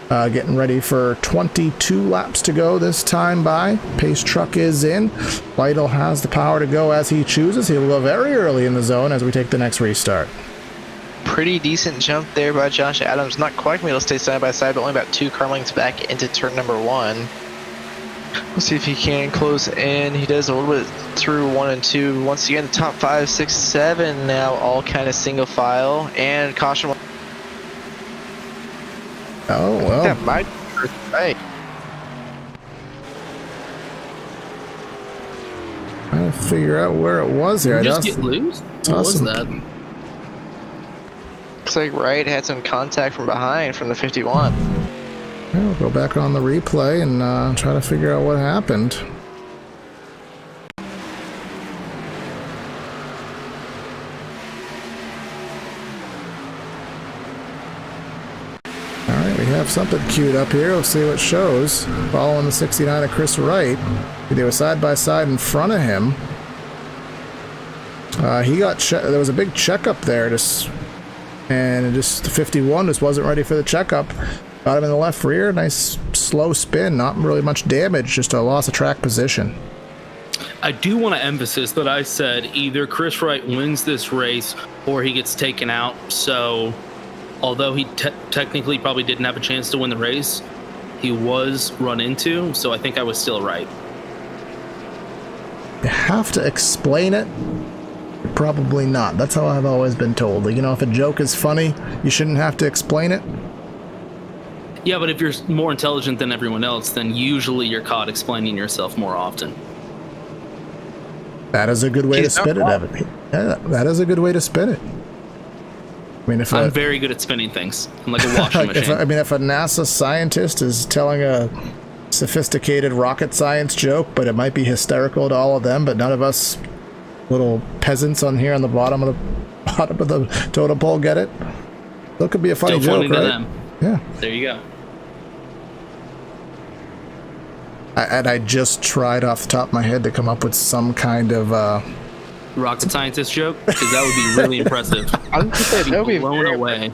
Getting ready for 22 laps to go this time by. Pace truck is in. Lytle has the power to go as he chooses. He will go very early in the zone as we take the next restart. Pretty decent jump there by Josh Adams. Not quite going to stay side by side, but only about 2 car lengths back into turn number 1. We'll see if he can close in. He does a little bit through 1 and 2. Once again, top 5, 6, 7 now all kind of single file. And caution. Oh, well. That might be Chris Wright. Trying to figure out where it was here. Did you just get loose? What was awesome. that? Looks like Wright had some contact from behind from the 51. We'll go back on the replay and try to figure out what happened. Alright, we have something queued up here. Let's see what shows. Following the 69 of Chris Wright. They were side by side in front of him. He got there was a big checkup there, and the 51 just wasn't ready for the checkup. Got him in the left rear. Nice slow spin. Not really much damage. Just a loss of track position. I do want to emphasize that I said either Chris Wright wins this race or he gets taken out. So, although he technically probably didn't have a chance to win the race, he was run into. So I think I was still right. You have to explain it. Probably not. That's how I've always been told. Like, you know, if a joke is funny, you shouldn't have to explain it. Yeah, but if you're more intelligent than everyone else, then usually you're caught explaining yourself more often. That is a good way to spin it, Evan. Yeah, that is a good way to spin it. I mean, I'm very good at spinning things. I'm like a washing machine. If a NASA scientist is telling a sophisticated rocket science joke, but it might be hysterical to all of them, but none of us little peasants on here on the bottom of the totem pole get it. That could be a funny Still joke, funny right? to them. Yeah. There you go. I just tried off the top of my head to come up with some kind of Rocket scientist joke, because that would be really impressive. I was gonna say, that would be blown very- away.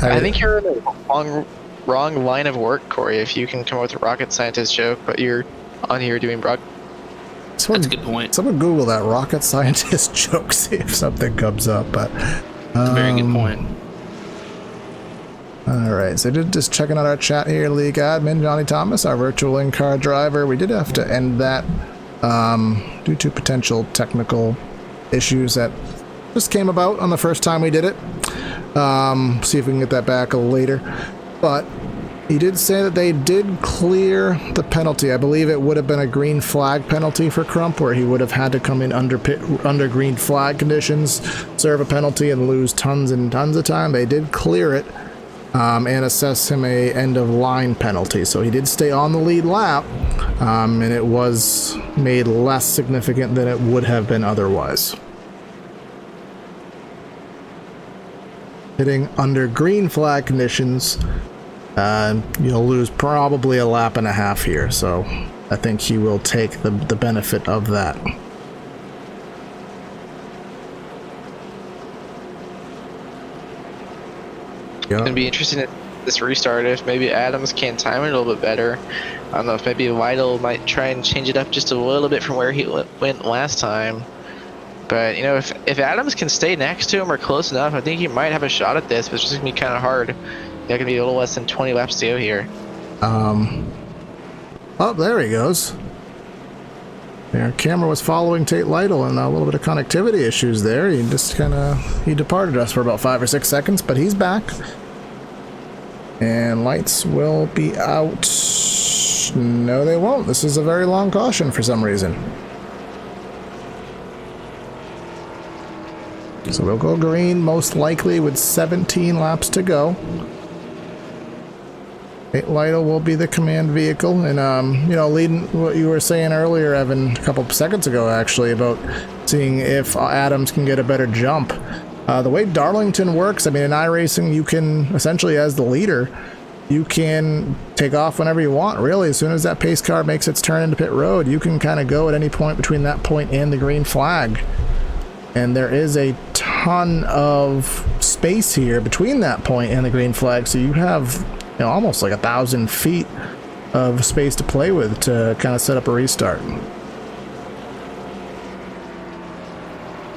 I think you're in the wrong line of work, Corey, if you can come up with a rocket scientist joke, but you're on here doing That's a good point. Someone Google that rocket scientist joke, see if something comes up. But That's a very good point. All right, so just checking out our chat here. League admin Johnny Thomas, our virtual in-car driver. We did have to end that due to potential technical issues that just came about on the first time we did it. See if we can get that back later. But he did say that they did clear the penalty. I believe it would have been a green flag penalty for Crump, where he would have had to come in under green flag conditions, serve a penalty, and lose tons and tons of time. They did clear it and assess him a end of line penalty. So he did stay on the lead lap, and it was made less significant than it would have been otherwise. Hitting under green flag conditions, you'll lose probably a lap and a half here, so I think he will take the benefit of that. It's going to be interesting at this restart if maybe Adams can time it a little bit better. I don't know if maybe Lytle might try and change it up just a little bit from where he went last time. But, you know, if Adams can stay next to him or close enough, I think he might have a shot at this, but it's just going to be kind of hard. There's going to be a little less than 20 laps to go here. Oh, there he goes. Our camera was following Tate Lytle, and a little bit of connectivity issues there. He just he departed us for about 5 or 6 seconds, but he's back. And lights will be out. No, they won't. This is a very long caution for some reason. So they'll go green, most likely, with 17 laps to go. Lytle will be the command vehicle, and you know, leading what you were saying earlier, Evan, a couple seconds ago, actually, about seeing if Adams can get a better jump. The way Darlington works, I mean, in iRacing, you can essentially, as the leader, you can take off whenever you want. Really, as soon as that pace car makes its turn into pit road, you can kind of go at any point between that point and the green flag. And there is a ton of space here between that point and the green flag, so you have, you know, almost like 1,000 feet of space to play with to kind of set up a restart.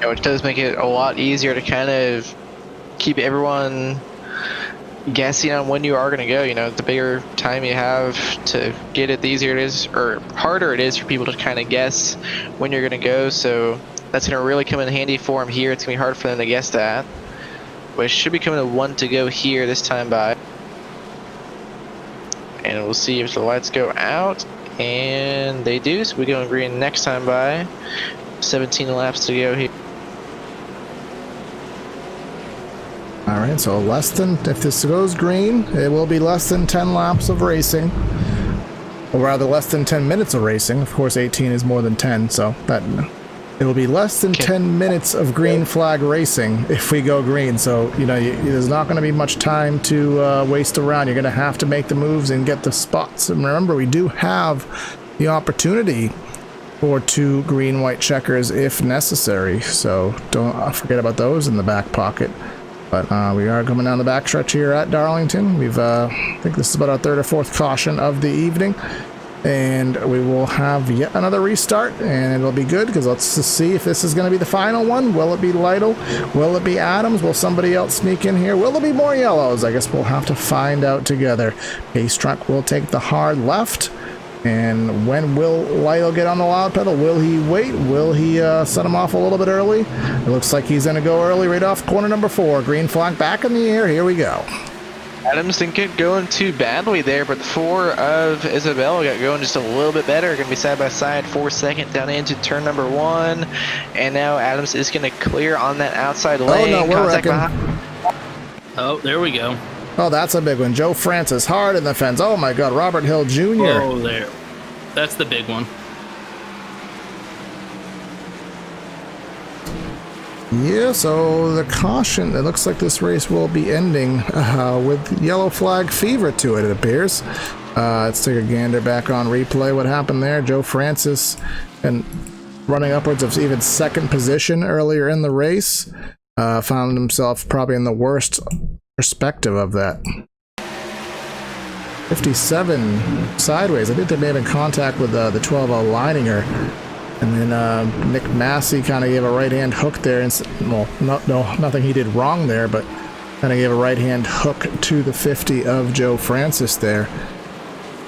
Yeah, which does make it a lot easier to kind of keep everyone guessing on when you are going to go. You know, the bigger time you have to get it, the easier it is, or harder it is for people to kind of guess when you're going to go. So that's going to really come in handy for them here. It's going to be hard for them to guess that. Which should be coming to 1 to go here this time by. we'll see if the lights go out, and they do, so we go in green next time by. 17 laps to go here. All right, so less than, if this goes green, it will be less than 10 laps of racing. Or rather, less than 10 minutes of racing. Of course, 18 is more than 10, so that it will be less than 10 minutes of green flag racing if we go green. So, you know, there's not going to be much time to waste around. You're going to have to make the moves and get the spots. And remember, we do have the opportunity for 2 green-white checkers if necessary. So don't forget about those in the back pocket. But we are coming down the backstretch here at Darlington. We've, I think this is about our 3rd or 4th caution of the evening. And we will have yet another restart, and it'll be good, because let's just see if this is going to be the final one. Will it be Lytle? Will it be Adams? Will somebody else sneak in here? Will there be more yellows? I guess we'll have to find out together. Pace Truck will take the hard left. And when will Lytle get on the loud pedal? Will he wait? Will he set him off a little bit early? It looks like he's going to go early right off corner number 4. Green flag back in the air. Here we go. Adams didn't get going too badly there, but the 4 of Isabella got going just a little bit better. Going to be side by side for second down into turn number 1. And now Adams is going to clear on that outside lane. Oh, no, we're wrecking. Oh, there we go. Oh, that's a big one. Joe Francis hard in the fence. Oh, my God. Robert Hill Jr. Oh, there. That's the big one. Yeah, so the caution, it looks like this race will be ending with yellow flag fever to it appears. Let's take a gander back on replay. What happened there? Joe Francis, and running upwards of even 2nd position earlier in the race, found himself probably in the worst perspective of that. 57 sideways. I think they may have been in contact with the 12-0 Leininger. And then Nick Massey kind of gave a right-hand hook there. Well, nothing he did wrong there, but kind of gave a right-hand hook to the 50 of Joe Francis there.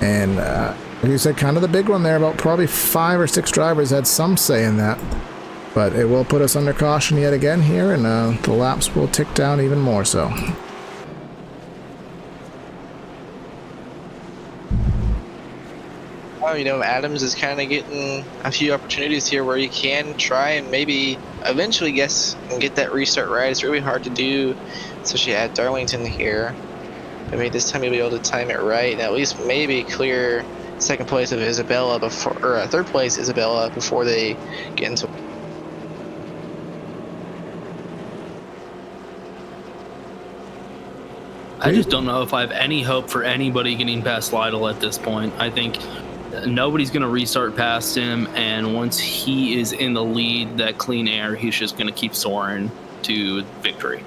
And like you said, kind of the big one there. About probably 5 or 6 drivers had some say in that. But it will put us under caution yet again here, and the laps will tick down even more so. You know, Adams is kind of getting a few opportunities here where he can try and maybe eventually and get that restart right. It's really hard to do, especially at Darlington here. Maybe this time he'll be able to time it right and at least maybe clear 2nd place of Isabella before, or 3rd place Isabella before they get into. I just don't know if I have any hope for anybody getting past Lytle at this point. I think nobody's going to restart past him, and once he is in the lead, that clean air, he's just going to keep soaring to victory.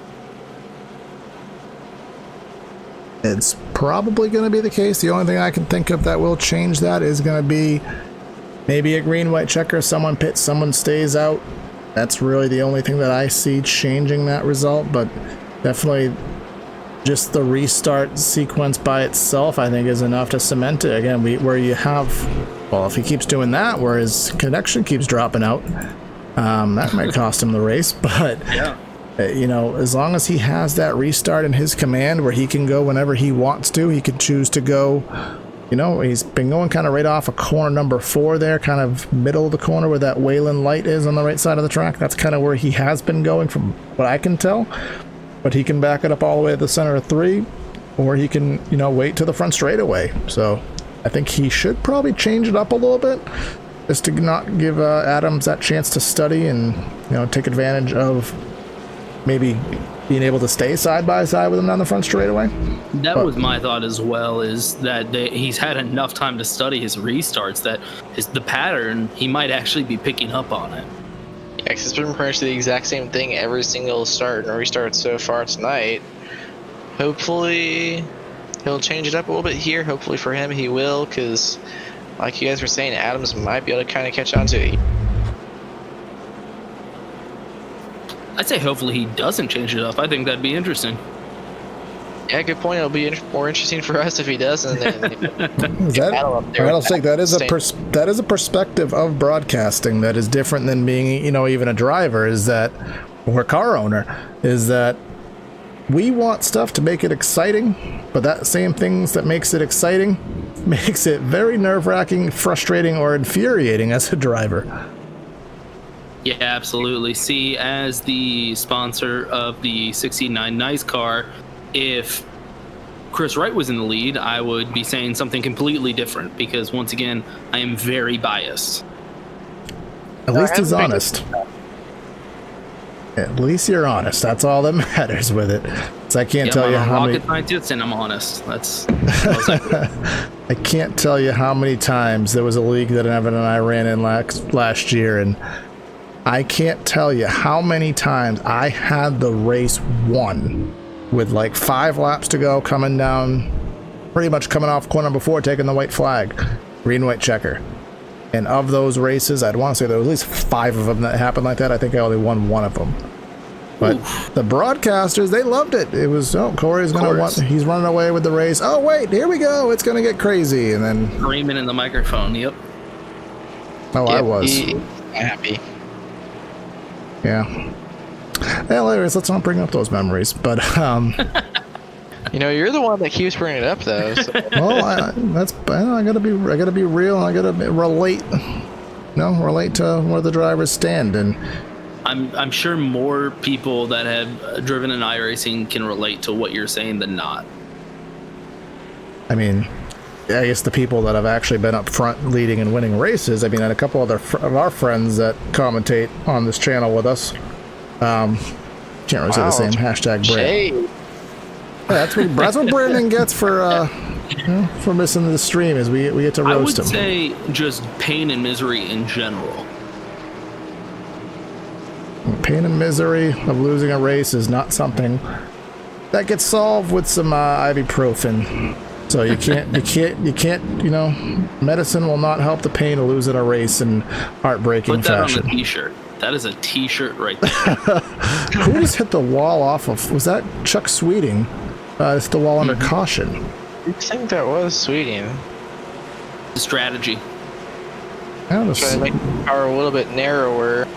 It's probably going to be the case. The only thing I can think of that will change that is going to be maybe a green-white checker, someone pits, someone stays out. That's really the only thing that I see changing that result, but definitely just the restart sequence by itself, I think, is enough to cement it. Again, where you have, well, if he keeps doing that, where his connection keeps dropping out, that might cost him the race. But, yeah, you know, as long as he has that restart in his command where he can go whenever he wants to, he could choose to go, you know, he's been going kind of right off of corner number 4 there, kind of middle of the corner where that Wayland light is on the right side of the track. That's kind of where he has been going from what I can tell. But he can back it up all the way to the center of 3, or he can, you know, wait to the front straightaway. So I think he should probably change it up a little bit, just to not give Adams that chance to study and, you know, take advantage of maybe being able to stay side by side with him down the front straightaway. That was my thought as well, is that he's had enough time to study his restarts that the pattern, he might actually be picking up on it. Yeah, 'cause it's been pretty much the exact same thing every single start and restart so far tonight. Hopefully he'll change it up a little bit here. Hopefully for him he will, because like you guys were saying, Adams might be able to kind of catch on to it. I'd say hopefully he doesn't change it up. I think that'd be interesting. Yeah, good point. It'll be more interesting for us if he doesn't. I'll say that is a perspective of broadcasting that is different than being, you know, even a driver. Is that, or a car owner, is that we want stuff to make it exciting, but that same things that makes it exciting makes it very nerve-wracking, frustrating, or infuriating as a driver. Yeah, absolutely. See, as the sponsor of the 69 Nice car, if Chris Wright was in the lead, I would be saying something completely different because, once again, I am very biased. At least he's honest. At least you're honest. That's all that matters with it. So I can't tell you I'm a how many. rocket scientist, and I'm honest. That's. I can't tell you how many times there was a league that Evan and I ran in last year, and I can't tell you how many times I had the race won with like 5 laps to go, coming down, pretty much coming off corner before taking the white flag, green white checker. And of those races, I'd want to say there were at least 5 of them that happened like that. I think I only won 1 of them. But the broadcasters, they loved it. It was, oh, Corey's going to want, he's running away with the race. Oh, wait, here we go. It's going to get crazy. And then. Screaming in the microphone, yep. Oh, Yep, I was. Happy. Yeah. Well, anyways, let's not bring up those memories. But, You know, you're the one that keeps bringing it up, though. So. well, I gotta be real. And I gotta relate. Relate to where the drivers stand. And I'm sure more people that have driven in iRacing can relate to what you're saying than not. I mean, I guess the people that have actually been up front leading and winning races, I mean, and a couple other of our friends that commentate on this channel with us, can't really say the same hashtag Brand. Yeah, that's what Brandon gets for missing the stream, is we get to roast him. I would say just pain and misery in general. Pain and misery of losing a race is not something that gets solved with some ibuprofen. So you can't, medicine will not help the pain of losing a race in heartbreaking fashion. Put that on a t-shirt. That is a t-shirt right there. Who just hit the wall off of, was that Chuck Sweeting? It's the wall under caution. I think that was Sweeting. Strategy. Yeah, Trying to make the car a little bit narrower.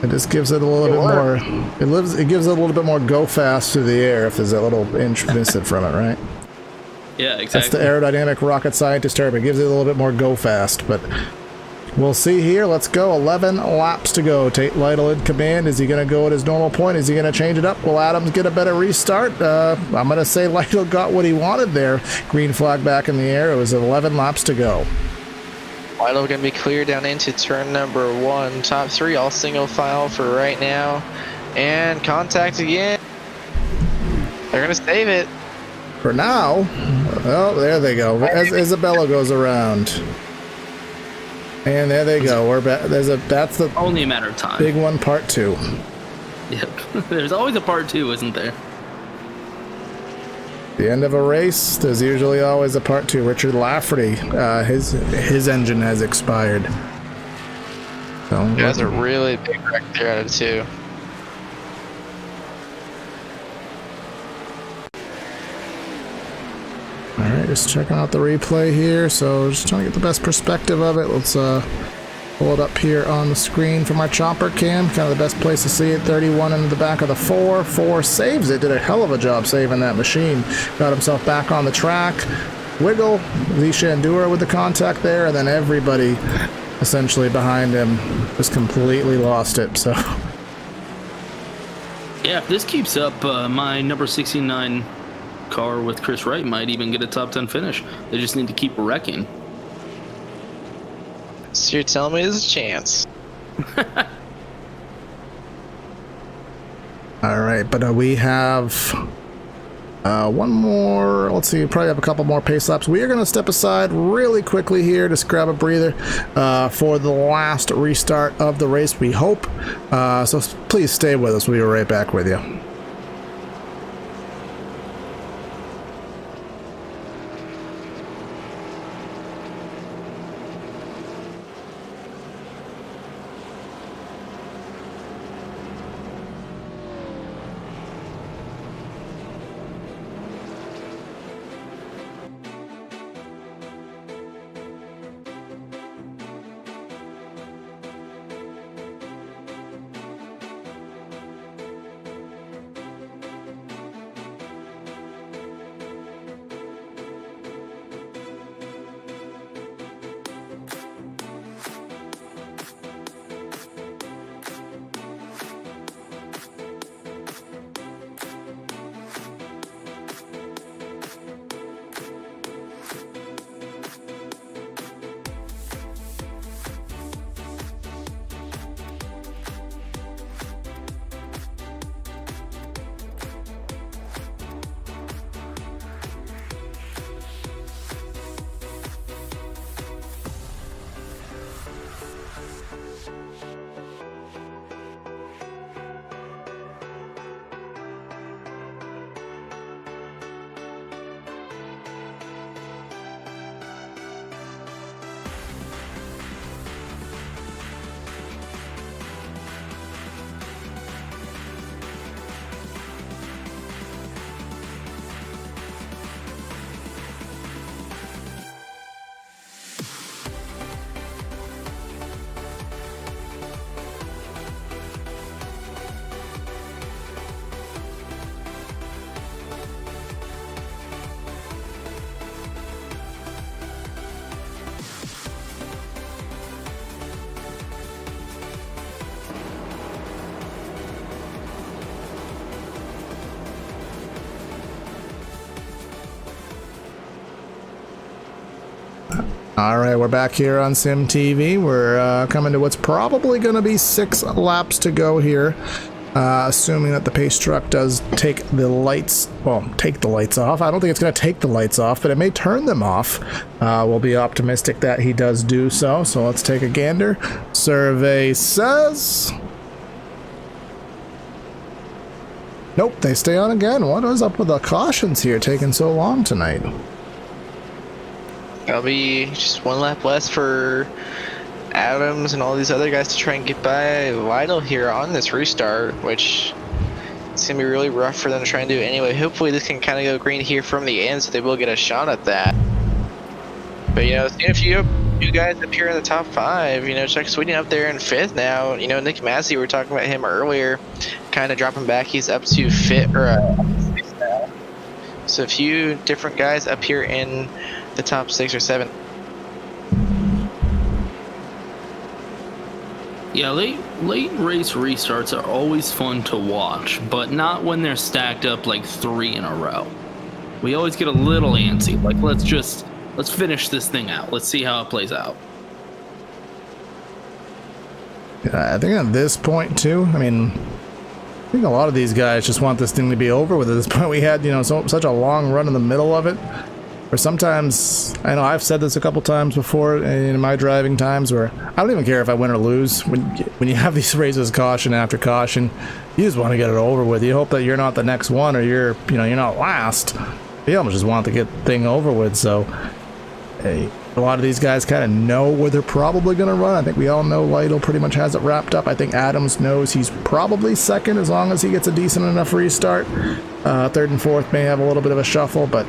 It just gives it a little bit more. It gives it a little bit more go fast through the air if there's a little inch missing from it, right? Yeah, exactly. That's the aerodynamic rocket scientist term. It gives it a little bit more go fast, but we'll see here. Let's go. 11 laps to go. Tate Lytle in command. Is he going to go at his normal point? Is he going to change it up? Will Adams get a better restart? I'm going to say Lytle got what he wanted there. Green flag back in the air. It was 11 laps to go. Lytle going to be clear down into turn number 1. Top 3 all single file for right now. And contact again. They're going to save it. For now. Oh, there they go. As Isabella goes around. And there they go. We're back. That's the only a matter of time. Big one, part 2. Yep. There's always a part 2, isn't there? The end of a race, there's usually always a part 2. Richard Lafferty, his engine has expired. So That's a really big wreck there out of 2. Alright, just checking out the replay here. So just trying to get the best perspective of it. Let's pull it up here on the screen from our chopper cam. Kind of the best place to see it. 31 into the back of the 4. 4 saves it. Did a hell of a job saving that machine. Got himself back on the track. Wiggle. Lee Shandura with the contact there. And then everybody essentially behind him just completely lost it. So yeah, if this keeps up, my number 69 car with Chris Wright might even get a top 10 finish. They just need to keep wrecking. So you're telling me there's a chance? all right, but we have one more. Let's see, probably have a couple more pace laps. We are going to step aside really quickly here, just grab a breather for the last restart of the race, we hope. So please stay with us. We'll be right back with you. All right, we're back here on Sim TV. We're coming to what's probably going to be 6 laps to go here, assuming that the pace truck does take the lights off. I don't think it's going to take the lights off, but it may turn them off. We'll be optimistic that he does do so. So let's take a gander. Survey says... Nope, they stay on again. What is up with the cautions here taking so long tonight? That'll be just 1 lap less for Adams and all these other guys to try and get by Lytle here on this restart, which it's going to be really rough for them to try and do anyway. Hopefully this can kind of go green here from the end so they will get a shot at that. But, you know, seeing a few guys up here in the top 5, you know, Chuck Sweeting up there in 5th now. You know, Nick Massey, we were talking about him earlier, kind of dropping back. He's up to 5th or 6th now. So a few different guys up here in the top 6 or 7. Yeah, late race restarts are always fun to watch, but not when they're stacked up like 3 in a row. We always get a little antsy, like let's finish this thing out. Let's see how it plays out. Yeah, I think at this point too, I mean, I think a lot of these guys just want this thing to be over with. At this point we had, you know, such a long run in the middle of it. Or sometimes, I know I've said this a couple times before in my driving times, where I don't even care if I win or lose. When you have these races caution after caution, you just want to get it over with. You hope that you're not the next one, or you're not last. You almost just want to get the thing over with. So, hey, a lot of these guys kind of know where they're probably going to run. I think we all know Lytle pretty much has it wrapped up. I think Adams knows he's probably second as long as he gets a decent enough restart. 3rd and 4th may have a little bit of a shuffle, but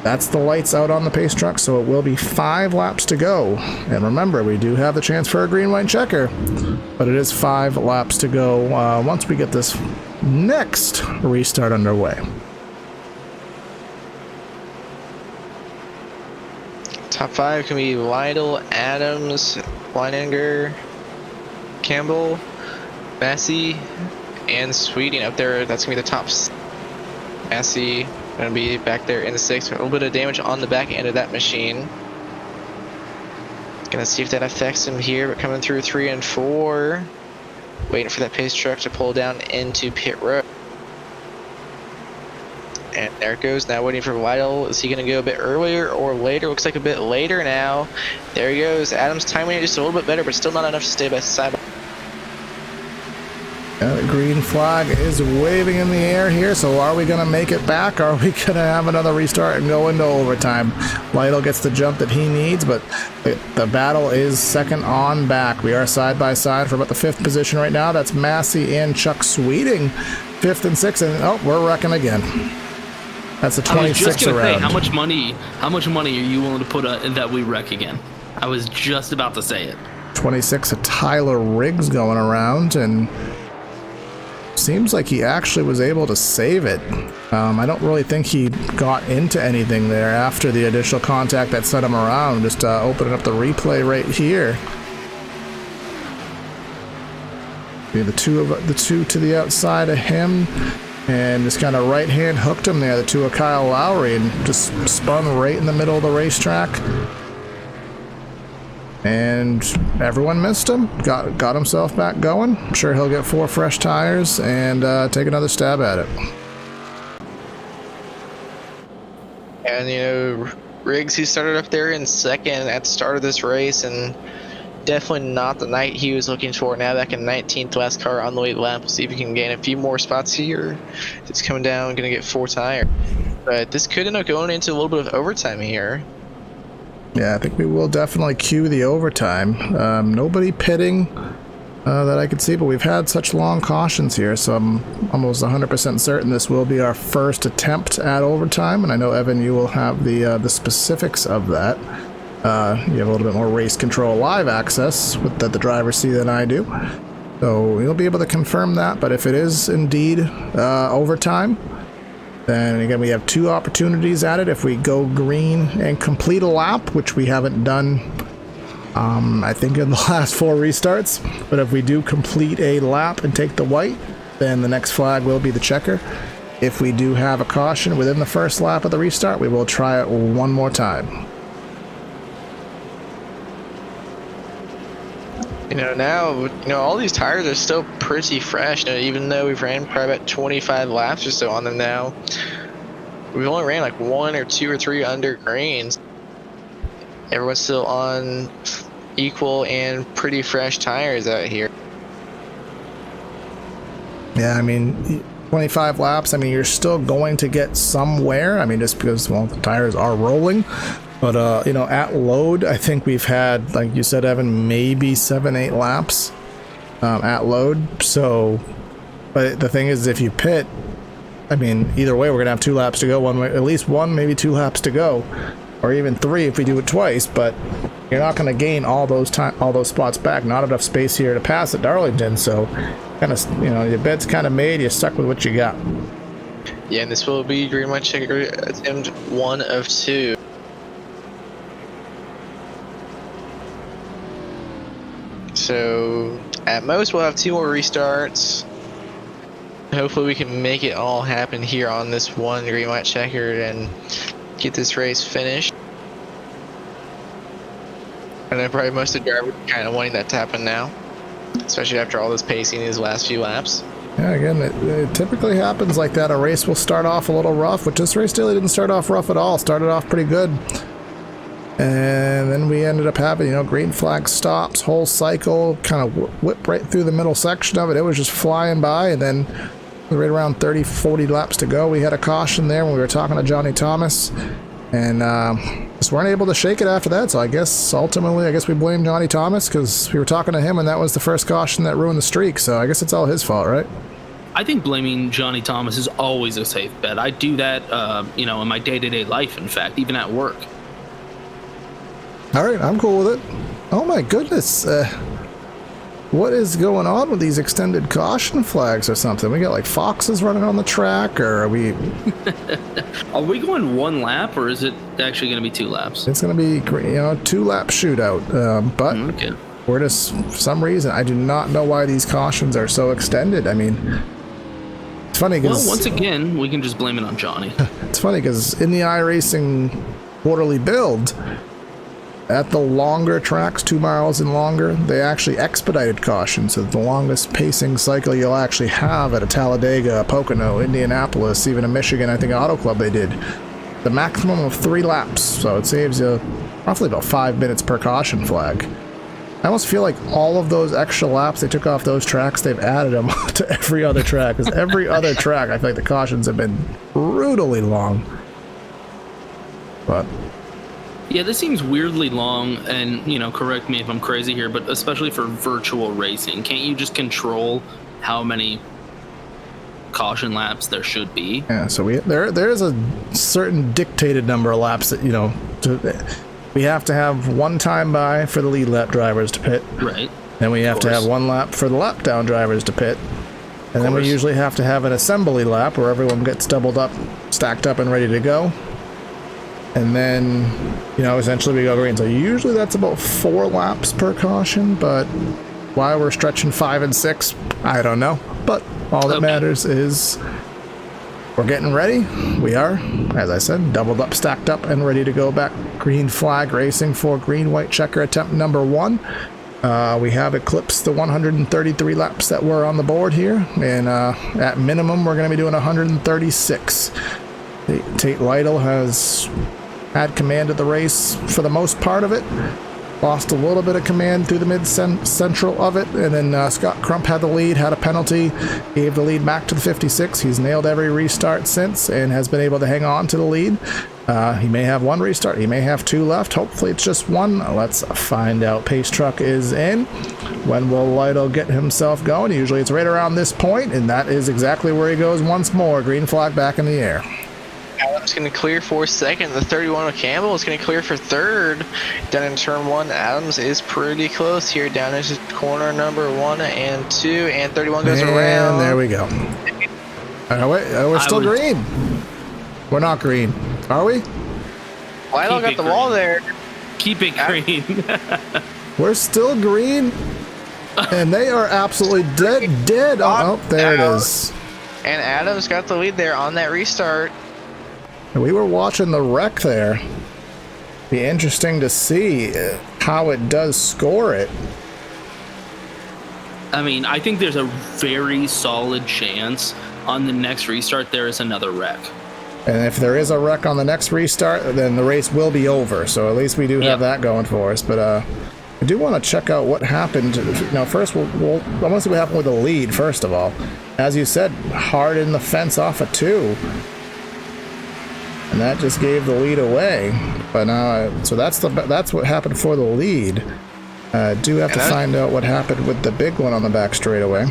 that's the lights out on the pace truck, so it will be 5 laps to go. And remember, we do have the chance for a green-white checker, but it is 5 laps to go once we get this next restart underway. Top 5 can be Lytle, Adams, Leininger, Campbell, Massey, and Sweeting up there. That's going to be the top. Massey going to be back there in the 6th. A little bit of damage on the back end of that machine. Going to see if that affects him here, but coming through 3 and 4. Waiting for that pace truck to pull down into pit road. And there it goes, now waiting for Lytle. Is he going to go a bit earlier or later? Looks like a bit later now. There he goes. Adams timing it just a little bit better, but still not enough to stay by side. The green flag is waving in the air here, so are we going to make it back? Are we going to have another restart and go into overtime? Lytle gets the jump that he needs, but the battle is second on back. We are side by side for about the 5th position right now. That's Massey and Chuck Sweeting, 5th and 6th, and oh, we're wrecking again. That's the 26th round. Say, how much money are you willing to put in that we wreck again? I was just about to say it. 26 of Tyler Riggs going around, and seems like he actually was able to save it. I don't really think he got into anything there after the initial contact that set him around. Just opening up the replay right here. The two to the outside of him, and just kind of right hand hooked him there. The 2 of Kyle Lowry, and just spun right in the middle of the racetrack. And everyone missed him. Got himself back going. I'm sure he'll get 4 fresh tires and take another stab at it. And you know, Riggs, he started up there in 2nd at the start of this race, and definitely not the night he was looking for. Now back in 19th, last car on the late lap. We'll see if he can gain a few more spots here. It's coming down, gonna get 4 tires. But this could end up going into a little bit of overtime here. Yeah, I think we will definitely cue the overtime. Nobody pitting that I could see, but we've had such long cautions here, so I'm almost 100% certain this will be our first attempt at overtime, and I know, Evan, you will have the specifics of that. You have a little bit more race control live access that the drivers see than I do, so you'll be able to confirm that. But if it is indeed overtime, then again, we have 2 opportunities at it. If we go green and complete a lap, which we haven't done, I think, in the last 4 restarts. But if we do complete a lap and take the white, then the next flag will be the checker. If we do have a caution within the first lap of the restart, we will try it one more time. Now, all these tires are still pretty fresh. Even though we've ran probably about 25 laps or so on them now, we've only ran like 1 or 2 or 3 under greens. Everyone's still on equal and pretty fresh tires out here. Yeah, I mean, 25 laps, I mean, you're still going to get somewhere. I mean, just because, well, the tires are rolling. But, at load, I think we've had, like you said, Evan, maybe 7-8 laps at load. So, but the thing is, if you pit, I mean, either way, we're going to have 2 laps to go. At least 1, maybe 2 laps to go. Or even 3 if we do it twice. But you're not going to gain all those spots back. Not enough space here to pass at Darlington. So, kind of, your bed's kind of made. You're stuck with what you got. Yeah, and this will be Green White Checker attempt 1 of 2. So at most we'll have 2 more restarts. Hopefully we can make it all happen here on this one Green White Checkered and get this race finished. And then probably most of the drivers are kind of wanting that to happen now, especially after all this pacing these last few laps. Yeah, again, it typically happens like that. A race will start off a little rough, which this race really didn't start off rough at all. Started off pretty good. And then we ended up having, green flag stops, whole cycle, kind of whipped right through the middle section of it. It was just flying by, and then right around 30, 40 laps to go, we had a caution there when we were talking to Johnny Thomas, and just weren't able to shake it after that. So I guess ultimately, we blame Johnny Thomas because we were talking to him, and that was the first caution that ruined the streak. So I guess it's all his fault, right? I think blaming Johnny Thomas is always a safe bet. I do that, in my day-to-day life, in fact, even at work. All right, I'm cool with it. Oh my goodness. What is going on with these extended caution flags or something? We got like foxes running on the track, or are we... Are we going 1 lap, or is it actually going to be 2 laps? It's going to be, 2-lap shootout. But Okay. we're just, for some reason, I do not know why these cautions are so extended. I mean, it's funny because... Well, once again, we can just blame it on Johnny. It's funny because in the iRacing quarterly build, at the longer tracks, 2 miles and longer, they actually expedited caution. So the longest pacing cycle you'll actually have at a Talladega, Pocono, Indianapolis, even a Michigan, I think Auto Club they did. The maximum of 3 laps. So it saves you roughly about 5 minutes per caution flag. I almost feel like all of those extra laps they took off those tracks, they've added them to every other track. Because every other track, I feel like the cautions have been brutally long. But... Yeah, this seems weirdly long, and, correct me if I'm crazy here, but especially for virtual racing, can't you just control how many caution laps there should be? Yeah, so there is a certain dictated number of laps that, we have to have 1 time by for the lead lap drivers to pit. Right. Then we have to have 1 lap for the lap down drivers to pit. And then we usually have to have an assembly lap where everyone gets doubled up, stacked up, and ready to go. And then, essentially we go green. So usually that's about 4 laps per caution, but why we're stretching 5 and 6, I don't know. But all that matters is we're getting ready. We are, as I said, doubled up, stacked up, and ready to go back. Green flag racing for Green White Checker attempt number 1. We have eclipsed the 133 laps that were on the board here. And at minimum, we're going to be doing 136. Tate Lytle has had command of the race for the most part of it. Lost a little bit of command through the mid-central of it. And then Scott Crump had the lead, had a penalty, gave the lead back to the 56. He's nailed every restart since and has been able to hang on to the lead. He may have 1 restart. He may have 2 left. Hopefully it's just 1. Let's find out. Pace truck is in. When will Lytle get himself going? Usually it's right around this point, and that is exactly where he goes once more. Green flag back in the air. Adams going to clear for 2nd. The 31 of Campbell is going to clear for 3rd. Down in turn 1, Adams is pretty close here. Down into corner number 1 and 2, and 31 goes around. And there we go. Wait, we're still green. We're not green, are we? Lytle got the wall there. Keep it green. We're still green, and they are absolutely dead. Oh, there it is. And Adams got the lead there on that restart. We were watching the wreck there. Be interesting to see how it does score it. I mean, I think there's a very solid chance on the next restart there is another wreck. And if there is a wreck on the next restart, then the race will be over. So at least we do have that going for us. But I do want to check out what happened. Now, first, I want to see what happened with the lead, first of all. As you said, hard in the fence off a 2. And that just gave the lead away. But so that's what happened for the lead. Do have to find out what happened with the big one on the back straightaway.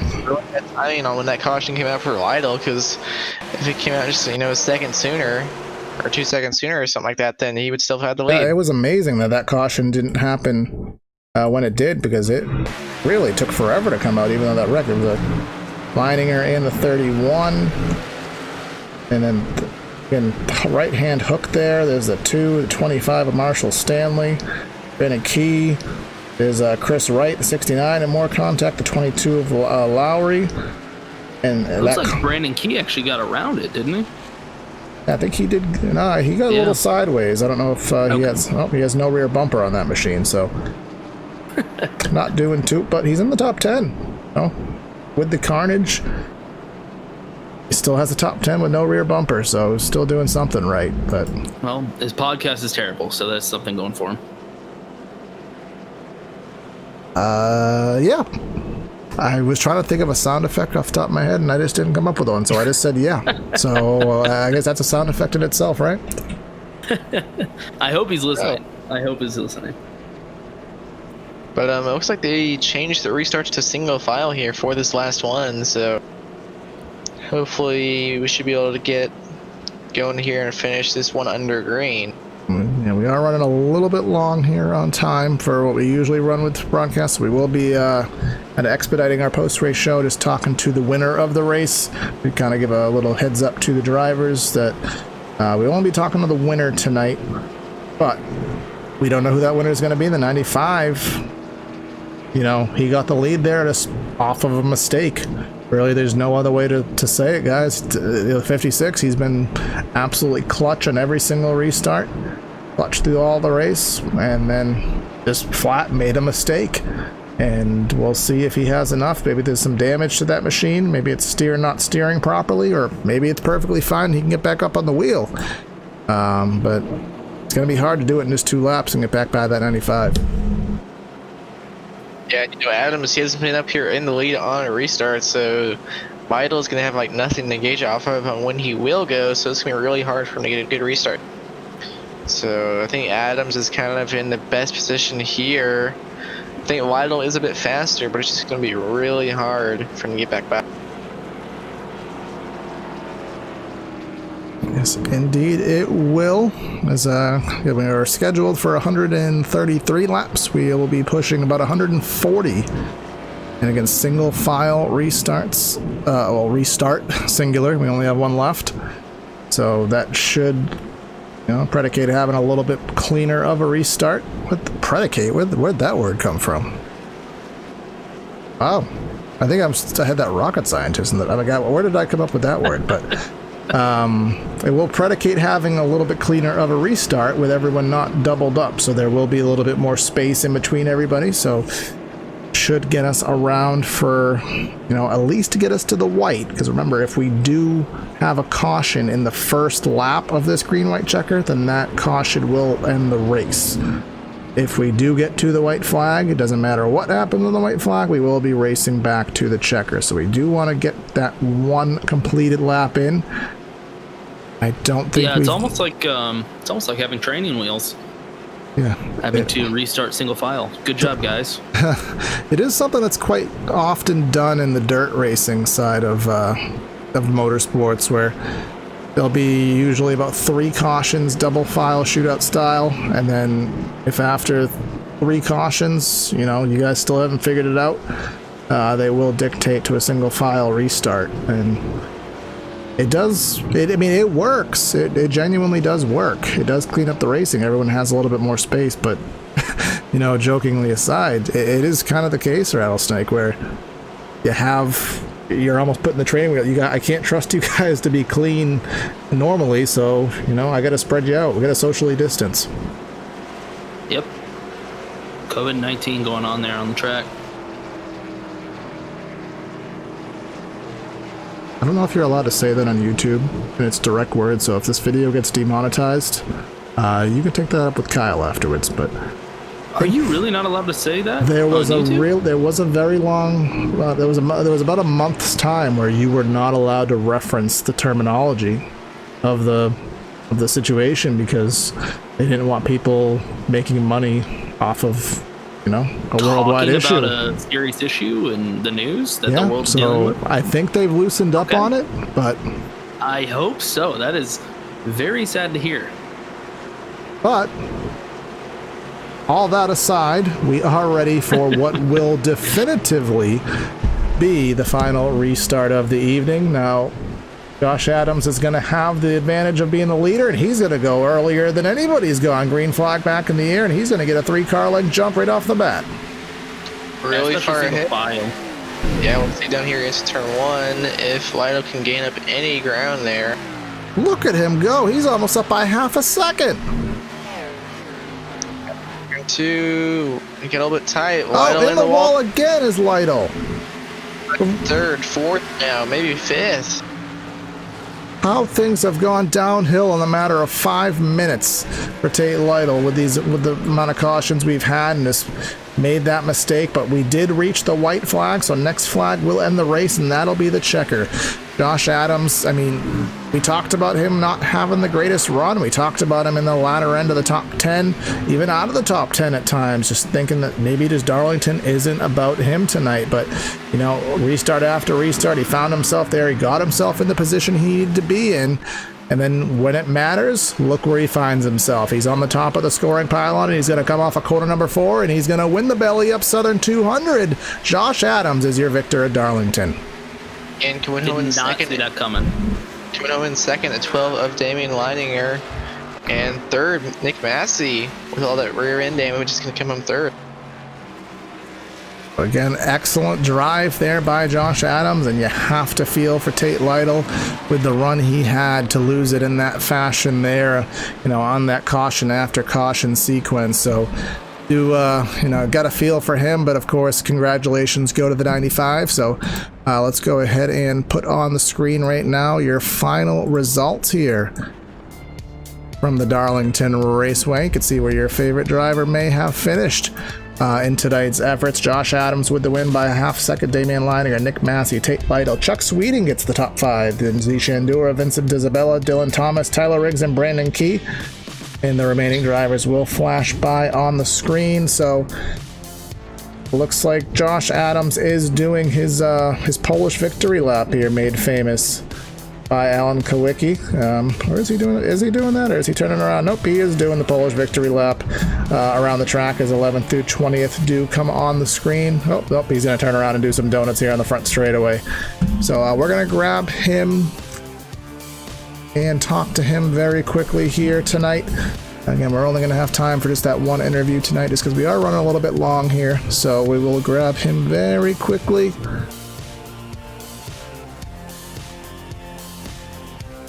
I mean, when that caution came out for Lytle, because if it came out just a second sooner, or 2 seconds sooner, or something like that, then he would still have the lead. Yeah, it was amazing that caution didn't happen when it did, because it really took forever to come out, even though that wreck. There was a Leininger in the 31, and then again, right hand hook there. There's the 2, the 25 of Marshall Stanley, Benny Key. There's Chris Wright, the 69, and more contact, the 22 of Lowry. And it looks like Brandon Key actually got around it, didn't he? I think he did. No, he got a little sideways. I don't know if he has no rear bumper on that machine, so not doing too. But he's in the top 10. With the carnage, he still has the top 10 with no rear bumper, so still doing something right. But well, his podcast is terrible, so that's something going for him. Yeah. I was trying to think of a sound effect off the top of my head, and I just didn't come up with one, so I just said yeah. So I guess that's a sound effect in itself, right? I hope he's listening. I hope he's listening. But it looks like they changed the restarts to single file here for this last one, so hopefully we should be able to get going here and finish this one under green. Yeah, we are running a little bit long here on time for what we usually run with broadcasts. We will be expediting our post-race show, just talking to the winner of the race. We kind of give a little heads up to the drivers that we won't be talking to the winner tonight, but we don't know who that winner is going to be. The 95, he got the lead there just off of a mistake. Really, there's no other way to say it, guys. The 56, he's been absolutely clutch on every single restart. Clutch through all the race, and then just flat made a mistake. And we'll see if he has enough. Maybe there's some damage to that machine. Maybe it's not steering properly, or maybe it's perfectly fine. He can get back up on the wheel. But it's going to be hard to do it in just 2 laps and get back by that 95. Yeah, Adams, he hasn't been up here in the lead on a restart, so Lytle's going to have nothing to gauge off of on when he will go, so it's going to be really hard for him to get a good restart. So I think Adams is kind of in the best position here. I think Lytle is a bit faster, but it's just going to be really hard for him to get back by. Yes, indeed it will. As we are scheduled for 133 laps, we will be pushing about 140. And again, single file restarts. Restart singular. We only have one left, so that should, predicate having a little bit cleaner of a restart. What the predicate? Where'd that word come from? Oh, I think I had that rocket scientist in that. Where did I come up with that word? But it will predicate having a little bit cleaner of a restart with everyone not doubled up, so there will be a little bit more space in between everybody, so should get us around for, at least to get us to the white, because remember, if we do have a caution in the first lap of this green-white checker, then that caution will end the race. If we do get to the white flag, it doesn't matter what happens on the white flag, we will be racing back to the checker. So we do want to get that one completed lap in. I don't think. Yeah, it's almost like having training wheels. Yeah, having to restart single file. Good job, guys. It is something that's quite often done in the dirt racing side of motorsports, where there'll be usually about 3 cautions, double file shootout style, and then if after 3 cautions, you guys still haven't figured it out, they will dictate to a single file restart. And it does, it works. It genuinely does work. It does clean up the racing. Everyone has a little bit more space, but, jokingly aside, it is kind of the case, Rattlesnake, where you're almost putting the training wheel. I can't trust you guys to be clean normally, so I got to spread you out. We got to socially distance. Yep. COVID-19 going on there on the track. I don't know if you're allowed to say that on YouTube, and it's direct words, so if this video gets demonetized, you can take that up with Kyle afterwards, but... Are you really not allowed to say that? There was on YouTube? there was a very long, there was about a month's time where you were not allowed to reference the terminology of the situation because they didn't want people making money off of, you know, a worldwide issue. About a serious issue in the news that the world's so dealing with? I think they've loosened up on it, but I hope so. That is very sad to hear. But all that aside, we are ready for what will definitively be the final restart of the evening. Now, Josh Adams is going to have the advantage of being the leader, and he's going to go earlier than anybody's gone. Green flag back in the air, and he's going to get a 3-car length jump right off the bat. Really far ahead. File. Yeah, we'll see down here is turn 1 if Lido can gain up any ground there. Look at him go. He's almost up by half a second. Turn 2, you get a little bit tight. Oh, Lido in the wall again is Lido. 3rd, 4th now, maybe 5th. How things have gone downhill in a matter of 5 minutes for Tate Lytle with the amount of cautions we've had and just made that mistake, but we did reach the white flag, so next flag will end the race, and that'll be the checker. Josh Adams, I mean, we talked about him not having the greatest run. We talked about him in the latter end of the top 10, even out of the top 10 at times, just thinking that maybe just Darlington isn't about him tonight. But, you know, restart after restart, he found himself there. He got himself in the position he needed to be in. And then when it matters, look where he finds himself. He's on the top of the scoring pylon, and he's going to come off a corner number 4, and he's going to win the belly up Southern 200. Josh Adams is your victor at Darlington. And Did Kawino in not second. see that coming. Kawino in second at 12 of Damian Leininger. And 3rd, Nick Massey with all that rear end damage is going to come home 3rd. Again, excellent drive there by Josh Adams, and you have to feel for Tate Lytle with the run he had to lose it in that fashion there, you know, on that caution after caution sequence. So you know, got a feel for him, but of course, congratulations go to the 95. So let's go ahead and put on the screen right now your final results here from the Darlington Raceway. You can see where your favorite driver may have finished in tonight's efforts. Josh Adams with the win by a half second. Damian Leininger, Nick Massey, Tate Lytle, Chuck Sweeting gets the top 5. Then Z Shandura, Vincent D'Isabella, Dylan Thomas, Tyler Riggs, and Brandon Key. And the remaining drivers will flash by on the screen. So looks like Josh Adams is doing his Polish victory lap here, made famous by Alan Kawicki. Or is he doing it? Is he doing that, or is he turning around? Nope, he is doing the Polish victory lap around the track as 11th through 20th do come on the screen. Oh, he's going to turn around and do some donuts here on the front straightaway. So we're going to grab him and talk to him very quickly here tonight. Again, we're only going to have time for just that one interview tonight just because we are running a little bit long here. So we will grab him very quickly.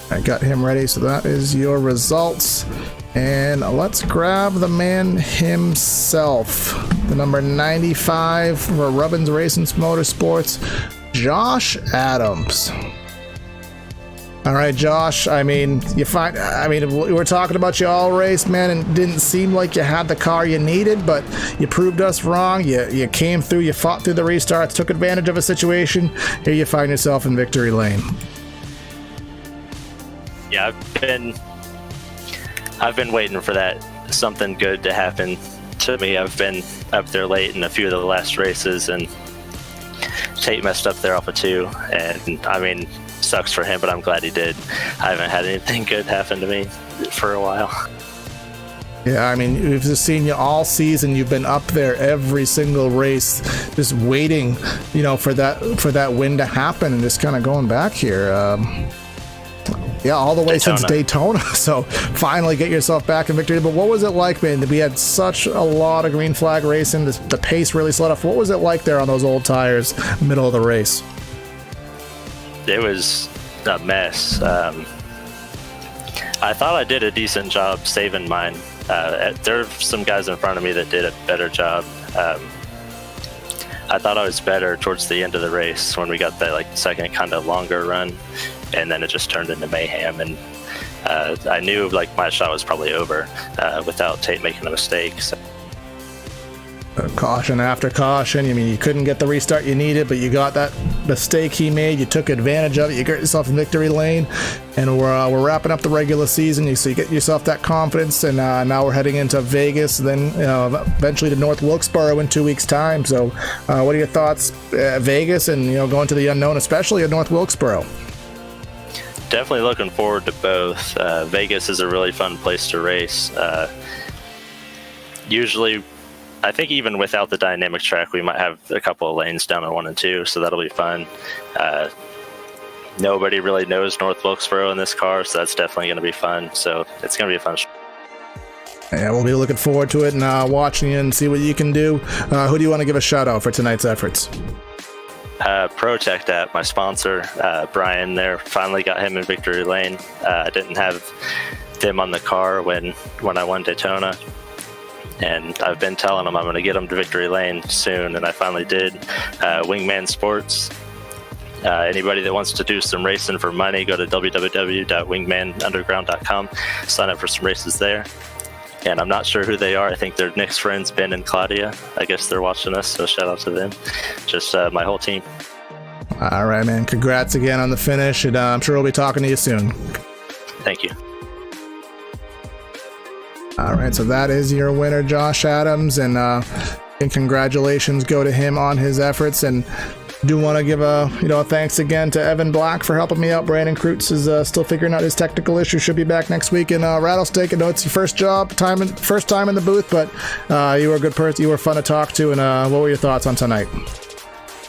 I got him ready, so that is your results. And let's grab the man himself, the number 95 for Rubbins Racing Motorsports, Josh Adams. All right, Josh, I mean, we were talking about you all race, man, and it didn't seem like you had the car you needed, but you proved us wrong. You came through, you fought through the restarts, took advantage of a situation. Here you find yourself in victory lane. Yeah, I've been waiting for that, something good to happen to me. I've been up there late in a few of the last races, and Tate messed up there off of 2, and I mean, sucks for him, but I'm glad he did. I haven't had anything good happen to me for a while. Yeah, I mean, we've just seen you all season. You've been up there every single race, just waiting, you know, for that win to happen, and just kind of going back here. Yeah, all the way since Daytona. So finally get yourself back in victory. But what was it like, man? We had such a lot of green flag racing. The pace really slowed off. What was it like there on those old tires, middle of the race? It was a mess. I thought I did a decent job saving mine. There were some guys in front of me that did a better job. I I thought I was better towards the end of the race when we got that like second kind of longer run, and then it just turned into mayhem. And I knew like my shot was probably over without Tate making a mistake. So. Caution after caution. I mean, you couldn't get the restart you needed, but you got that mistake he made. You took advantage of it. You got yourself in victory lane, and we're wrapping up the regular season. So you get yourself that confidence, and now we're heading into Vegas, then eventually to North Wilkesboro in 2 weeks' time. So, what are your thoughts, Vegas, and going to the unknown, especially at North Wilkesboro? Definitely looking forward to both. Vegas is a really fun place to race. Usually, I think even without the dynamic track, we might have a couple of lanes down in 1 and 2, so that'll be fun. Nobody really knows North Wilkesboro in this car, so that's definitely going to be fun. So it's going to be a fun show. Yeah, we'll be looking forward to it and watching you and see what you can do. Who do you want to give a shout out for tonight's efforts? Protect App, my sponsor, Brian there, finally got him in victory lane. I didn't have them on the car when I won Daytona. And I've been telling them I'm going to get them to victory lane soon, and I finally did. Wingman Sports. Anybody that wants to do some racing for money, go to www.wingmanunderground.com. Sign up for some races there. And I'm not sure who they are. I think they're Nick's friends, Ben and Claudia. I guess they're watching us, so shout out to them. Just my whole team. All right, man. Congrats again on the finish, and I'm sure we'll be talking to you soon. Thank you. All right, so that is your winner, Josh Adams, and congratulations go to him on his efforts. And do want to give a thanks again to Evan Black for helping me out. Brandon Kreutz is still figuring out his technical issue. Should be back next week. And Rattlesnake, I know it's your first time in the booth, but you were a good person. You were fun to talk to. And what were your thoughts on tonight?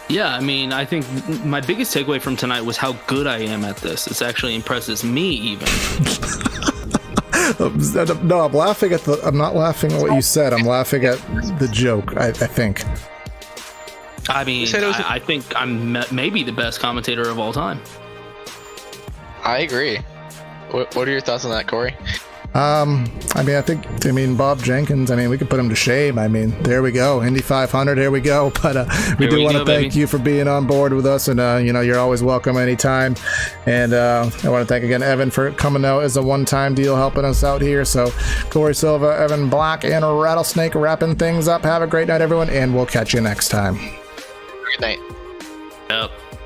Yeah, I mean, I think my biggest takeaway from tonight was how good I am at this. It actually impresses me even. No, I'm laughing at I'm not laughing at what you said. I'm laughing at the joke, I think. I mean, I think I'm maybe the best commentator of all time. I agree. What are your thoughts on that, Corey? I mean, Bob Jenkins, we could put him to shame. There we go. Indy 500, here we go. But we do want to thank you for being on board with us. And, you're always welcome anytime. And I want to thank again Evan for coming out as a one-time deal, helping us out here. So Corey Silva, Evan Black, and Rattlesnake wrapping things up. Have a great night, everyone, and we'll catch you next time. Good night. Yep.